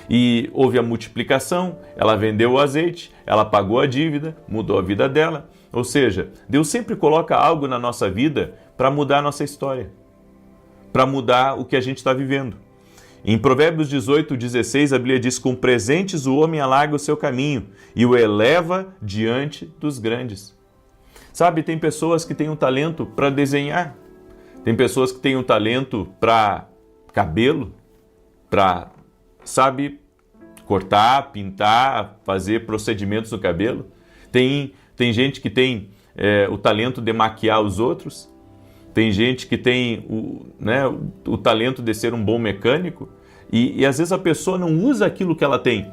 E houve a multiplicação, ela vendeu o azeite, ela pagou a dívida, mudou a vida dela. Ou seja, Deus sempre coloca algo na nossa vida para mudar a nossa história, para mudar o que a gente está vivendo. Em Provérbios 18:16, a Bíblia diz: com presentes o homem alarga o seu caminho e o eleva diante dos grandes. Sabe, tem pessoas que têm um talento para desenhar, tem pessoas que têm um talento para cabelo, para, sabe, cortar, pintar, fazer procedimentos no cabelo. Tem gente que tem o talento de maquiar os outros. Tem gente que tem o talento de ser um bom mecânico e às vezes a pessoa não usa aquilo que ela tem,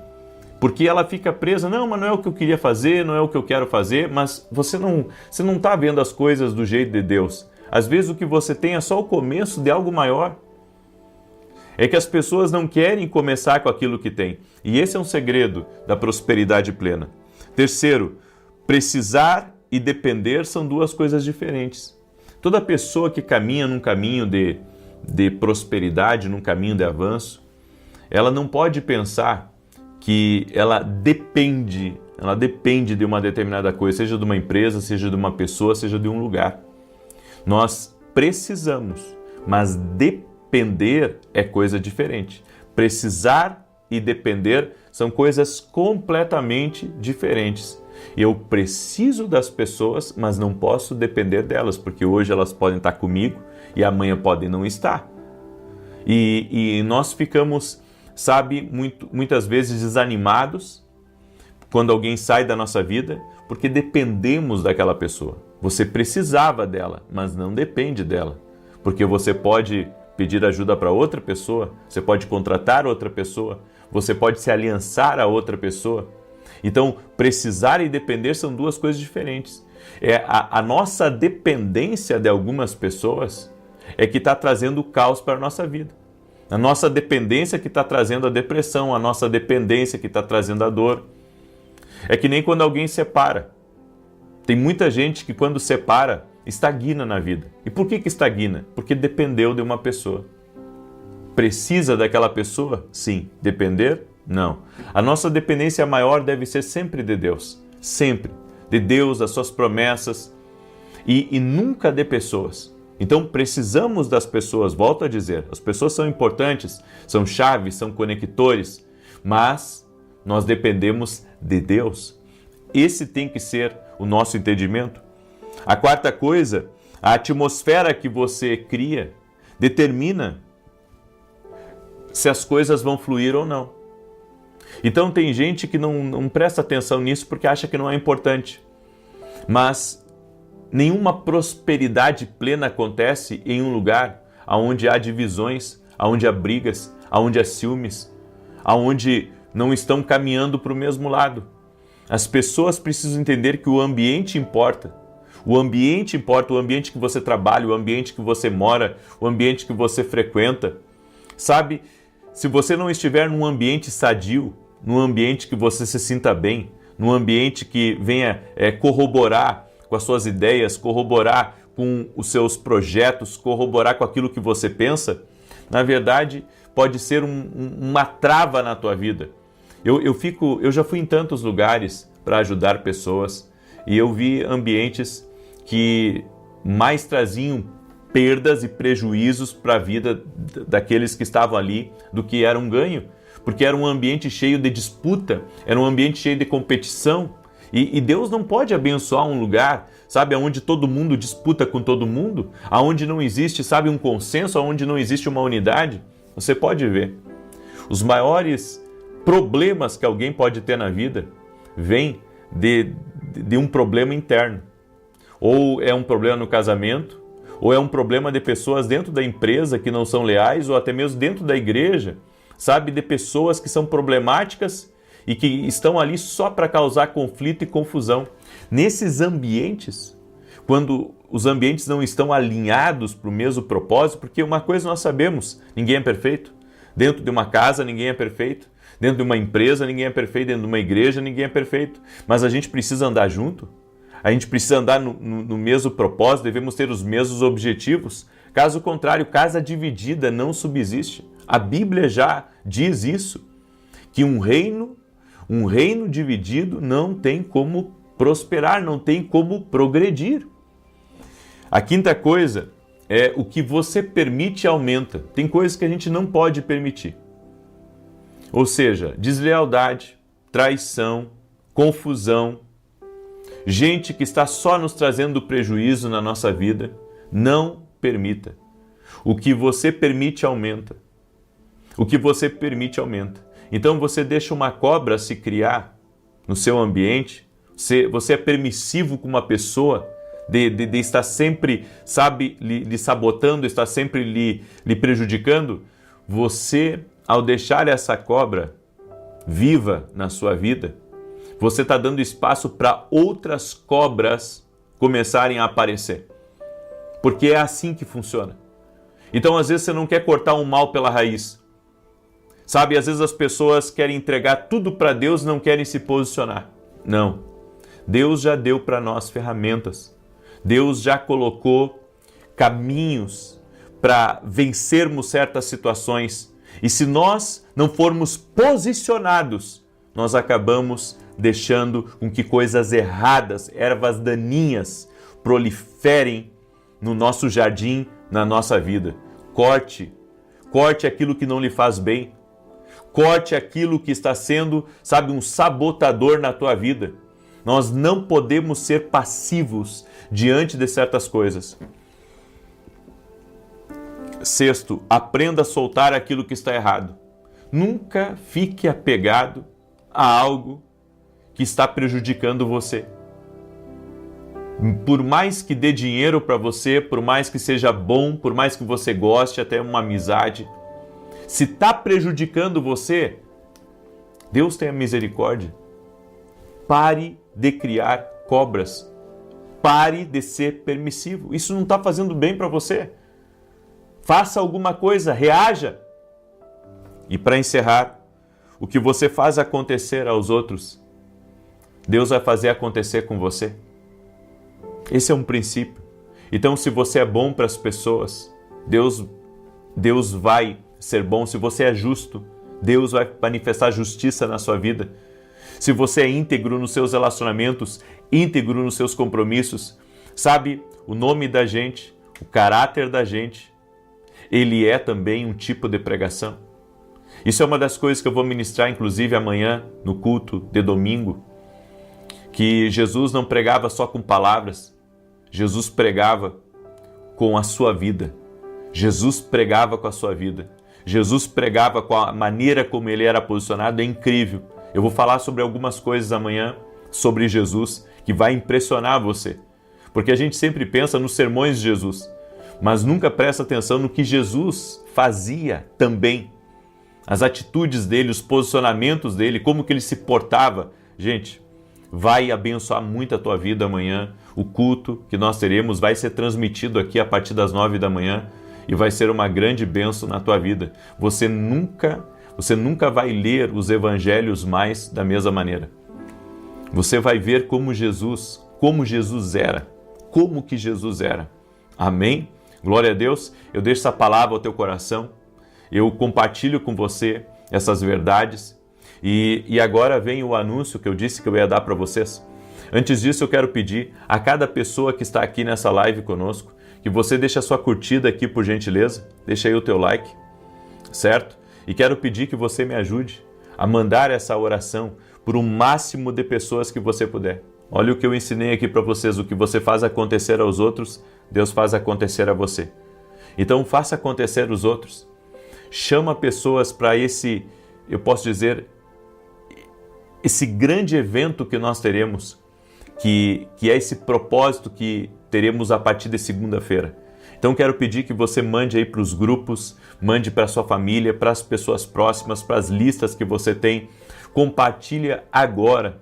porque ela fica presa, não, mas não é o que eu queria fazer, não é o que eu quero fazer, mas você não está vendo as coisas do jeito de Deus. Às vezes o que você tem é só o começo de algo maior. É que as pessoas não querem começar com aquilo que tem. E esse é um segredo da prosperidade plena. Terceiro, precisar e depender são 2 coisas diferentes. Toda pessoa que caminha num caminho de prosperidade, num caminho de avanço, ela não pode pensar que ela depende de uma determinada coisa, seja de uma empresa, seja de uma pessoa, seja de um lugar. Nós precisamos, mas depender é coisa diferente. Precisar e depender são coisas completamente diferentes. Eu preciso das pessoas, mas não posso depender delas, porque hoje elas podem estar comigo e amanhã podem não estar. E nós ficamos, sabe, muitas vezes desanimados quando alguém sai da nossa vida, porque dependemos daquela pessoa. Você precisava dela, mas não depende dela, porque você pode pedir ajuda para outra pessoa, você pode contratar outra pessoa, você pode se aliançar a outra pessoa. Então, precisar e depender são 2 coisas diferentes. A nossa dependência de algumas pessoas é que está trazendo o caos para a nossa vida. A nossa dependência que está trazendo a depressão, a nossa dependência que está trazendo a dor. É que nem quando alguém separa. Tem muita gente que quando separa, estagna na vida. E por que estagna? Porque dependeu de uma pessoa. Precisa daquela pessoa? Sim. Depender? Não. A nossa dependência maior deve ser sempre de Deus. Sempre. De Deus, das suas promessas. E nunca de pessoas. Então precisamos das pessoas, volto a dizer, as pessoas são importantes, são chaves, são conectores, mas nós dependemos de Deus. Esse tem que ser o nosso entendimento. A quarta coisa, a atmosfera que você cria determina se as coisas vão fluir ou não. Então tem gente que não presta atenção nisso porque acha que não é importante. Mas nenhuma prosperidade plena acontece em um lugar onde há divisões, onde há brigas, onde há ciúmes, onde não estão caminhando para o mesmo lado. As pessoas precisam entender que o ambiente importa. O ambiente importa, o ambiente que você trabalha, o ambiente que você mora, o ambiente que você frequenta. Sabe, se você não estiver num ambiente sadio, num ambiente que você se sinta bem, num ambiente que venha corroborar com as suas ideias, corroborar com os seus projetos, corroborar com aquilo que você pensa, na verdade pode ser uma trava na tua vida. Eu já fui em tantos lugares para ajudar pessoas e eu vi ambientes que mais traziam perdas e prejuízos para a vida daqueles que estavam ali do que era um ganho, porque era um ambiente cheio de disputa, era um ambiente cheio de competição, e Deus não pode abençoar um lugar, sabe, onde todo mundo disputa com todo mundo, onde não existe, sabe, um consenso, onde não existe uma unidade. Você pode ver, os maiores problemas que alguém pode ter na vida vêm de um problema interno. Ou é um problema no casamento, ou é um problema de pessoas dentro da empresa que não são leais, ou até mesmo dentro da igreja, sabe, de pessoas que são problemáticas e que estão ali só para causar conflito e confusão. Nesses ambientes, quando os ambientes não estão alinhados para o mesmo propósito, porque uma coisa nós sabemos, ninguém é perfeito. Dentro de uma casa, ninguém é perfeito. Dentro de uma empresa, ninguém é perfeito. Dentro de uma igreja, ninguém é perfeito. Mas a gente precisa andar junto. A gente precisa andar no mesmo propósito, devemos ter os mesmos objetivos. Caso contrário, casa dividida não subsiste. A Bíblia já diz isso, que um reino dividido não tem como prosperar, não tem como progredir. A quinta coisa é o que você permite aumenta. Tem coisas que a gente não pode permitir. Ou seja, deslealdade, traição, confusão, gente que está só nos trazendo prejuízo na nossa vida, não permita. O que você permite aumenta. O que você permite aumenta. Então você deixa uma cobra se criar no seu ambiente, você é permissivo com uma pessoa de estar sempre, sabe, lhe sabotando, estar sempre lhe prejudicando. Você, ao deixar essa cobra viva na sua vida, você está dando espaço para outras cobras começarem a aparecer. Porque é assim que funciona. Então, às vezes, você não quer cortar um mal pela raiz. Sabe, às vezes as pessoas querem entregar tudo para Deus e não querem se posicionar. Não. Deus já deu para nós ferramentas. Deus já colocou caminhos para vencermos certas situações. E se nós não formos posicionados, nós acabamos deixando com que coisas erradas, ervas daninhas, proliferem no nosso jardim, na nossa vida. Corte aquilo que não lhe faz bem. Corte aquilo que está sendo, sabe, um sabotador na tua vida. Nós não podemos ser passivos diante de certas coisas. Sexto, aprenda a soltar aquilo que está errado. Nunca fique apegado a algo que está prejudicando você. Por mais que dê dinheiro para você, por mais que seja bom, por mais que você goste, até uma amizade, se está prejudicando você, Deus tenha misericórdia. Pare de criar cobras. Pare de ser permissivo. Isso não está fazendo bem para você. Faça alguma coisa, reaja. E para encerrar, o que você faz acontecer aos outros, Deus vai fazer acontecer com você. Esse é um princípio. Então, se você é bom para as pessoas, Deus vai ser bom. Se você é justo, Deus vai manifestar justiça na sua vida. Se você é íntegro nos seus relacionamentos, íntegro nos seus compromissos, sabe, o nome da gente, o caráter da gente, ele é também um tipo de pregação. Isso é uma das coisas que eu vou ministrar, inclusive, amanhã, no culto de domingo, que Jesus não pregava só com palavras, Jesus pregava com a sua vida. Jesus pregava com a sua vida. Jesus pregava com a maneira como ele era posicionado, é incrível. Eu vou falar sobre algumas coisas amanhã, sobre Jesus, que vai impressionar você. Porque a gente sempre pensa nos sermões de Jesus, mas nunca presta atenção no que Jesus fazia também. As atitudes dele, os posicionamentos dele, como que ele se portava. Gente, vai abençoar muito a tua vida amanhã. O culto que nós teremos vai ser transmitido aqui a partir das 9 da manhã e vai ser uma grande bênção na tua vida. Você nunca vai ler os evangelhos mais da mesma maneira. Você vai ver como Jesus era, como que Jesus era. Amém? Glória a Deus. Eu deixo essa palavra ao teu coração. Eu compartilho com você essas verdades. E agora vem o anúncio que eu disse que eu ia dar para vocês. Antes disso, eu quero pedir a cada pessoa que está aqui nessa live conosco, que você deixe a sua curtida aqui, por gentileza. Deixa aí o teu like, certo? E quero pedir que você me ajude a mandar essa oração por um máximo de pessoas que você puder. Olha o que eu ensinei aqui para vocês. O que você faz acontecer aos outros, Deus faz acontecer a você. Então, faça acontecer os outros. Chama pessoas para esse, eu posso dizer, esse grande evento que nós teremos, que é esse propósito que teremos a partir de segunda-feira. Então quero pedir que você mande aí para os grupos, mande para a sua família, para as pessoas próximas, para as listas que você tem. Compartilha agora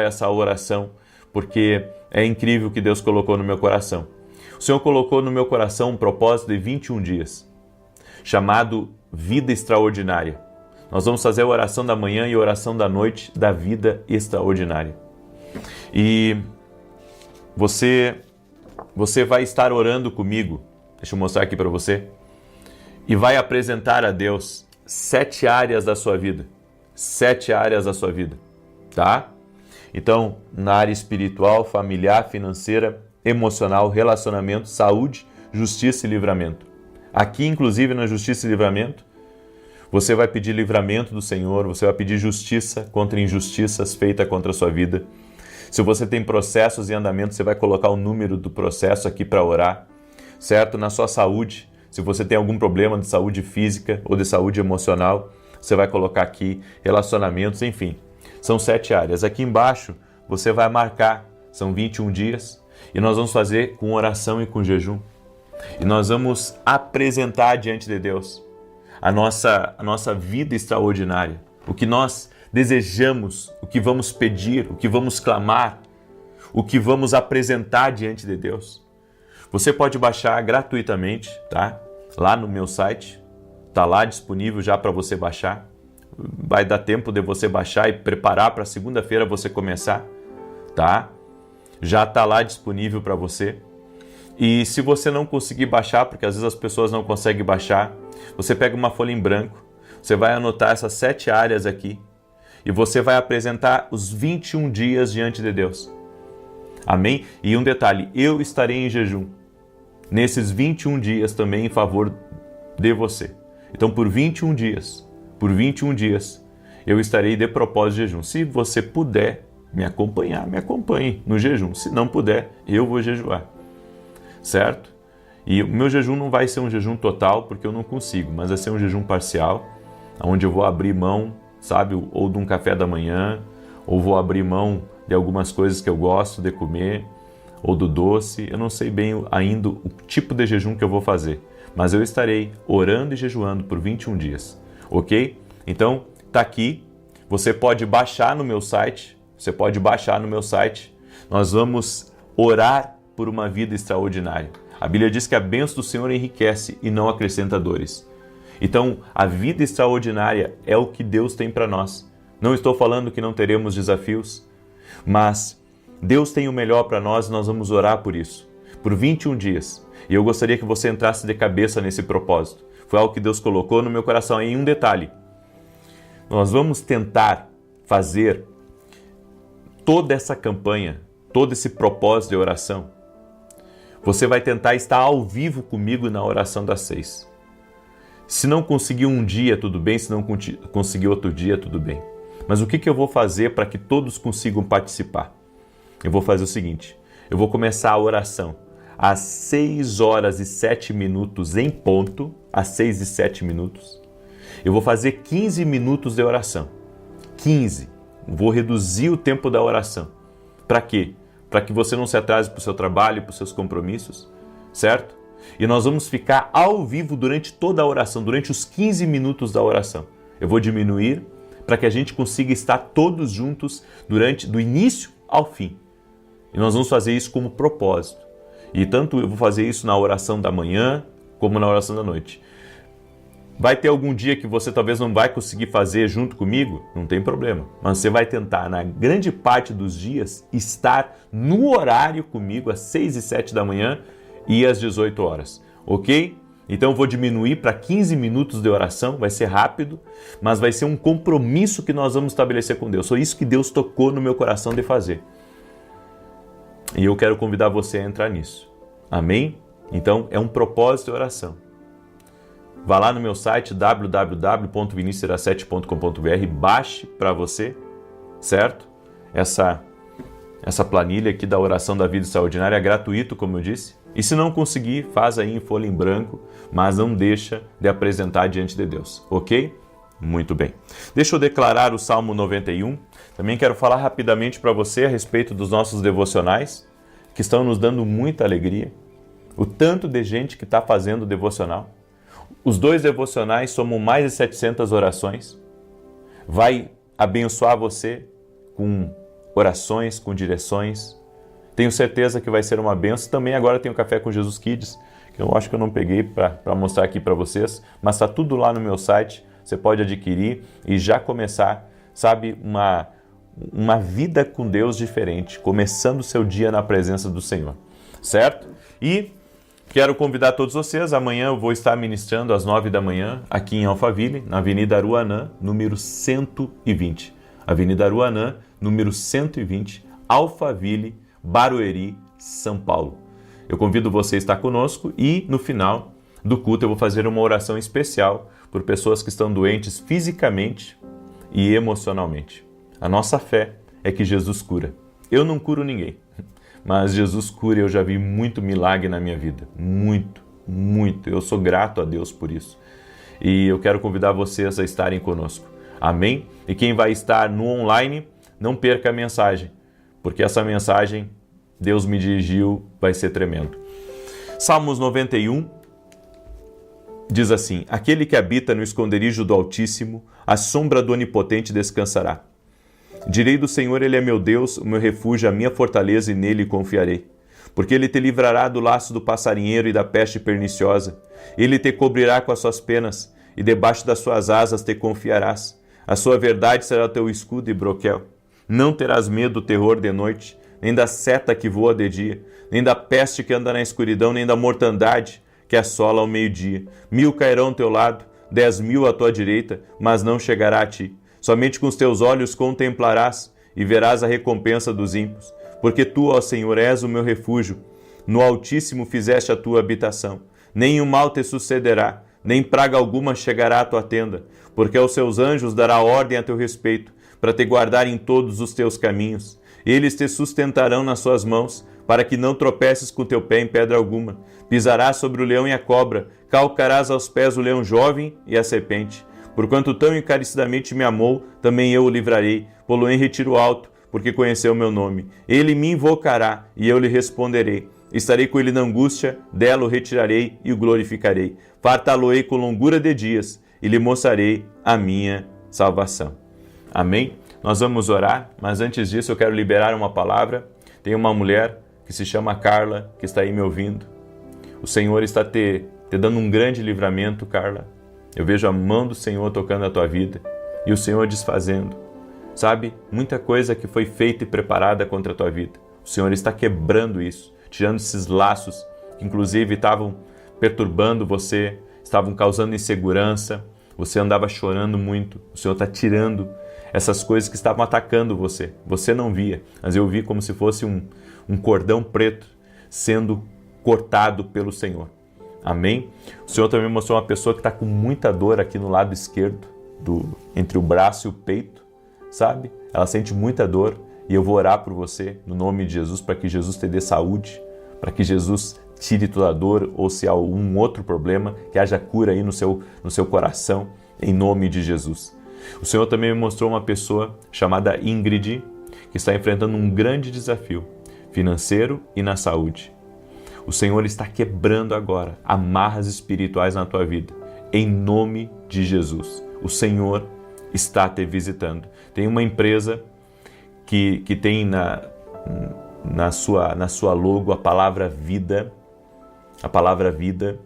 essa oração, porque é incrível o que Deus colocou no meu coração. O Senhor colocou no meu coração um propósito de 21 dias, chamado Vida Extraordinária. Nós vamos fazer a oração da manhã e a oração da noite da vida extraordinária. E você vai estar orando comigo, deixa eu mostrar aqui para você, e vai apresentar a Deus 7 áreas da sua vida. 7 áreas da sua vida, tá? Então, na área espiritual, familiar, financeira, emocional, relacionamento, saúde, justiça e livramento. Aqui, inclusive, na justiça e livramento, você vai pedir livramento do Senhor, você vai pedir justiça contra injustiças feitas contra a sua vida. Se você tem processos em andamento, você vai colocar o número do processo aqui para orar, certo? Na sua saúde, se você tem algum problema de saúde física ou de saúde emocional, você vai colocar aqui relacionamentos, enfim. São 7 áreas. Aqui embaixo, você vai marcar, são 21 dias, e nós vamos fazer com oração e com jejum. E nós vamos apresentar diante de Deus a nossa vida extraordinária, o que nós desejamos, o que vamos pedir, o que vamos clamar, o que vamos apresentar diante de Deus. Você pode baixar gratuitamente, tá? Lá no meu site, tá lá disponível já para você baixar. Vai dar tempo de você baixar e preparar para segunda-feira você começar, tá? Já tá lá disponível para você. E se você não conseguir baixar, porque às vezes as pessoas não conseguem baixar, você pega uma folha em branco, você vai anotar essas 7 áreas aqui e você vai apresentar os 21 dias diante de Deus. Amém? E um detalhe, eu estarei em jejum nesses 21 dias também em favor de você. Então por 21 dias, eu estarei de propósito de jejum. Se você puder me acompanhar, me acompanhe no jejum. Se não puder, eu vou jejuar. Certo? E o meu jejum não vai ser um jejum total, porque eu não consigo, mas vai ser um jejum parcial, onde eu vou abrir mão, sabe, ou de um café da manhã, ou vou abrir mão de algumas coisas que eu gosto de comer, ou do doce. Eu não sei bem ainda o tipo de jejum que eu vou fazer, mas eu estarei orando e jejuando por 21 dias, ok? Então, tá aqui, você pode baixar no meu site, nós vamos orar por uma vida extraordinária. A Bíblia diz que a bênção do Senhor enriquece e não acrescenta dores. Então, a vida extraordinária é o que Deus tem para nós. Não estou falando que não teremos desafios, mas Deus tem o melhor para nós e nós vamos orar por isso, por 21 dias. E eu gostaria que você entrasse de cabeça nesse propósito. Foi algo que Deus colocou no meu coração. E um detalhe, nós vamos tentar fazer toda essa campanha, todo esse propósito de oração, Você vai tentar estar ao vivo comigo na oração das 6. Se não conseguir um dia, tudo bem. Se não conseguir outro dia, tudo bem. Mas o que eu vou fazer para que todos consigam participar? Eu vou fazer o seguinte, eu vou começar a oração às 6 horas e 7 minutos em ponto, às 6 e 7 minutos. Eu vou fazer 15 minutos de oração. 15. Vou reduzir o tempo da oração. Para quê? Para que você não se atrase para o seu trabalho, para os seus compromissos, certo? E nós vamos ficar ao vivo durante toda a oração, durante os 15 minutos da oração. Eu vou diminuir para que a gente consiga estar todos juntos do início ao fim. E nós vamos fazer isso como propósito. E tanto eu vou fazer isso na oração da manhã, como na oração da noite. Vai ter algum dia que você talvez não vai conseguir fazer junto comigo? Não tem problema. Mas você vai tentar, na grande parte dos dias, estar no horário comigo às 6 e 7 da manhã e às 18 horas. Ok? Então eu vou diminuir para 15 minutos de oração, vai ser rápido, mas vai ser um compromisso que nós vamos estabelecer com Deus. Foi isso que Deus tocou no meu coração de fazer. E eu quero convidar você a entrar nisso. Amém? Então, é um propósito de oração. Vá lá no meu site www.vinicius07.com.br, baixe para você, certo? Essa planilha aqui da oração da vida extraordinária é gratuito, como eu disse. E se não conseguir, faz aí em folha em branco, mas não deixa de apresentar diante de Deus, ok? Muito bem. Deixa eu declarar o Salmo 91. Também quero falar rapidamente para você a respeito dos nossos devocionais, que estão nos dando muita alegria. O tanto de gente que está fazendo devocional. Os 2 devocionais somam mais de 700 orações. Vai abençoar você com orações, com direções. Tenho certeza que vai ser uma bênção. Também agora tem o Café com Jesus Kids, que eu acho que eu não peguei para mostrar aqui para vocês, mas está tudo lá no meu site. Você pode adquirir e já começar, sabe, uma vida com Deus diferente, começando o seu dia na presença do Senhor, certo? E quero convidar todos vocês, amanhã eu vou estar ministrando às 9 da manhã, aqui em Alphaville, na Avenida Aruanã, número 120. Avenida Aruanã, número 120, Alphaville, Barueri, São Paulo. Eu convido você a estar conosco e, no final do culto, eu vou fazer uma oração especial por pessoas que estão doentes fisicamente e emocionalmente. A nossa fé é que Jesus cura. Eu não curo ninguém, mas Jesus cura e eu já vi muito milagre na minha vida. Muito, muito. Eu sou grato a Deus por isso. E eu quero convidar vocês a estarem conosco. Amém? E quem vai estar no online, não perca a mensagem, porque essa mensagem, Deus me dirigiu, vai ser tremendo. Salmos 91 diz assim: aquele que habita no esconderijo do Altíssimo, à sombra do Onipotente descansará. Direi do Senhor, Ele é meu Deus, o meu refúgio, a minha fortaleza, e nele confiarei. Porque Ele te livrará do laço do passarinheiro e da peste perniciosa. Ele te cobrirá com as suas penas, e debaixo das suas asas te confiarás. A sua verdade será teu escudo e broquel. Não terás medo do terror de noite, nem da seta que voa de dia, nem da peste que anda na escuridão, nem da mortandade que assola ao meio-dia. 1000 cairão ao teu lado, 10.000 à tua direita, mas não chegará a ti. Somente com os teus olhos contemplarás e verás a recompensa dos ímpios. Porque tu, ó Senhor, és o meu refúgio. No Altíssimo fizeste a tua habitação. Nenhum mal te sucederá, nem praga alguma chegará à tua tenda. Porque aos seus anjos dará ordem a teu respeito, para te guardar em todos os teus caminhos. Eles te sustentarão nas suas mãos, para que não tropeces com teu pé em pedra alguma. Pisarás sobre o leão e a cobra, calcarás aos pés o leão jovem e a serpente. Porquanto tão encarecidamente me amou, também eu o livrarei, pô-lo em retiro alto, porque conheceu o meu nome. Ele me invocará, e eu lhe responderei. Estarei com ele na angústia, dela o retirarei e o glorificarei. Fartá-lo-ei com longura de dias, e lhe mostrarei a minha salvação. Amém? Nós vamos orar, mas antes disso eu quero liberar uma palavra. Tem uma mulher que se chama Carla, que está aí me ouvindo. O Senhor está te dando um grande livramento, Carla. Eu vejo a mão do Senhor tocando a tua vida e o Senhor desfazendo. Sabe, muita coisa que foi feita e preparada contra a tua vida. O Senhor está quebrando isso, tirando esses laços que inclusive estavam perturbando você, estavam causando insegurança, você andava chorando muito. O Senhor está tirando essas coisas que estavam atacando você. Você não via, mas eu vi como se fosse um cordão preto sendo cortado pelo Senhor. Amém? O Senhor também mostrou uma pessoa que está com muita dor aqui no lado esquerdo, entre o braço e o peito, sabe? Ela sente muita dor e eu vou orar por você no nome de Jesus para que Jesus te dê saúde, para que Jesus tire toda a dor, ou se há algum outro problema, que haja cura aí no seu coração, em nome de Jesus. O Senhor também me mostrou uma pessoa chamada Ingrid, que está enfrentando um grande desafio financeiro e na saúde. O Senhor está quebrando agora amarras espirituais na tua vida, em nome de Jesus. O Senhor está te visitando. Tem uma empresa que tem na sua logo a palavra vida. A palavra vida.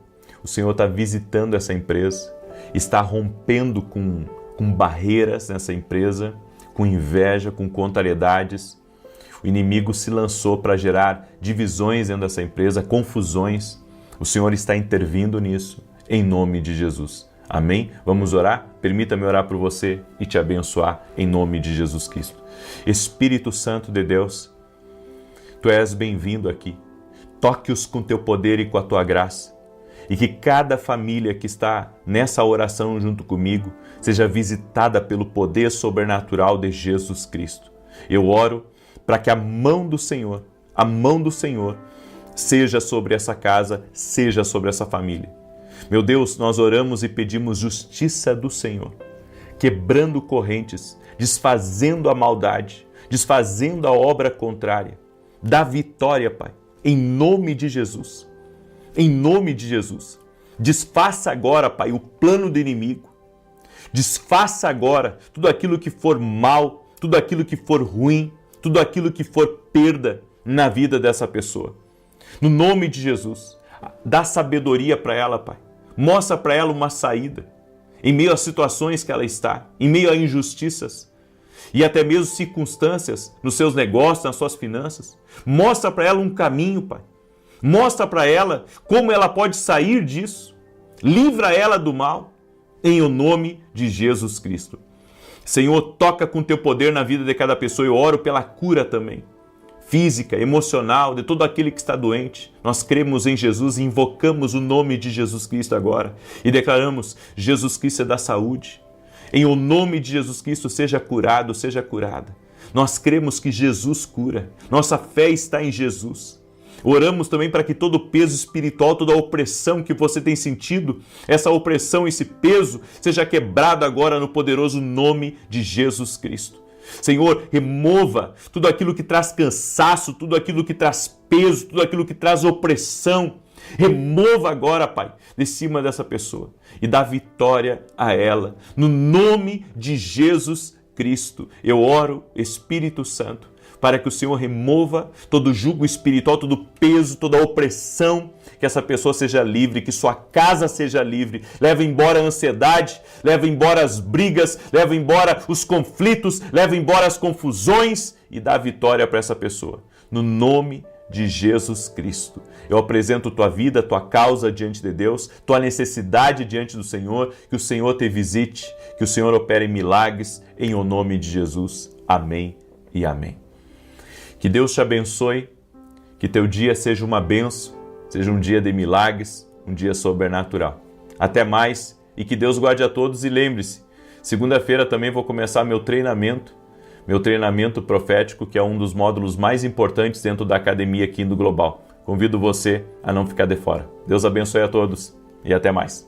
O Senhor está visitando essa empresa, está rompendo com barreiras nessa empresa, com inveja, com contrariedades. O inimigo se lançou para gerar divisões dentro dessa empresa, confusões. O Senhor está intervindo nisso, em nome de Jesus. Amém? Vamos orar? Permita-me orar por você e te abençoar em nome de Jesus Cristo. Espírito Santo de Deus, Tu és bem-vindo aqui. Toque-os com Teu poder e com a Tua graça. E que cada família que está nessa oração junto comigo seja visitada pelo poder sobrenatural de Jesus Cristo. Eu oro para que a mão do Senhor, seja sobre essa casa, seja sobre essa família. Meu Deus, nós oramos e pedimos justiça do Senhor, quebrando correntes, desfazendo a maldade, desfazendo a obra contrária. Dá vitória, Pai, em nome de Jesus. Em nome de Jesus. Desfaça agora, Pai, o plano do inimigo. Desfaça agora tudo aquilo que for mal, tudo aquilo que for ruim, tudo aquilo que for perda na vida dessa pessoa. No nome de Jesus, dá sabedoria para ela, Pai. Mostra para ela uma saída em meio às situações que ela está, em meio a injustiças e até mesmo circunstâncias nos seus negócios, nas suas finanças. Mostra para ela um caminho, Pai. Mostra para ela como ela pode sair disso. Livra ela do mal, em o nome de Jesus Cristo. Senhor, toca com Teu poder na vida de cada pessoa. Eu oro pela cura também, física, emocional, de todo aquele que está doente. Nós cremos em Jesus e invocamos o nome de Jesus Cristo agora. E declaramos, Jesus Cristo é da saúde. Em o nome de Jesus Cristo, seja curado, seja curada. Nós cremos que Jesus cura. Nossa fé está em Jesus. Oramos também para que todo o peso espiritual, toda a opressão que você tem sentido, essa opressão, esse peso, seja quebrado agora no poderoso nome de Jesus Cristo. Senhor, remova tudo aquilo que traz cansaço, tudo aquilo que traz peso, tudo aquilo que traz opressão. Remova agora, Pai, de cima dessa pessoa e dá vitória a ela. No nome de Jesus Cristo, eu oro, Espírito Santo, para que o Senhor remova todo jugo espiritual, todo peso, toda opressão, que essa pessoa seja livre, que sua casa seja livre, leve embora a ansiedade, leve embora as brigas, leve embora os conflitos, leve embora as confusões e dá vitória para essa pessoa. No nome de Jesus Cristo. Eu apresento tua vida, tua causa diante de Deus, tua necessidade diante do Senhor, que o Senhor te visite, que o Senhor opere milagres em o nome de Jesus. Amém e amém. Que Deus te abençoe, que teu dia seja uma bênção, seja um dia de milagres, um dia sobrenatural. Até mais e que Deus guarde a todos e lembre-se, segunda-feira também vou começar meu treinamento profético, que é um dos módulos mais importantes dentro da academia aqui do Global. Convido você a não ficar de fora. Deus abençoe a todos e até mais.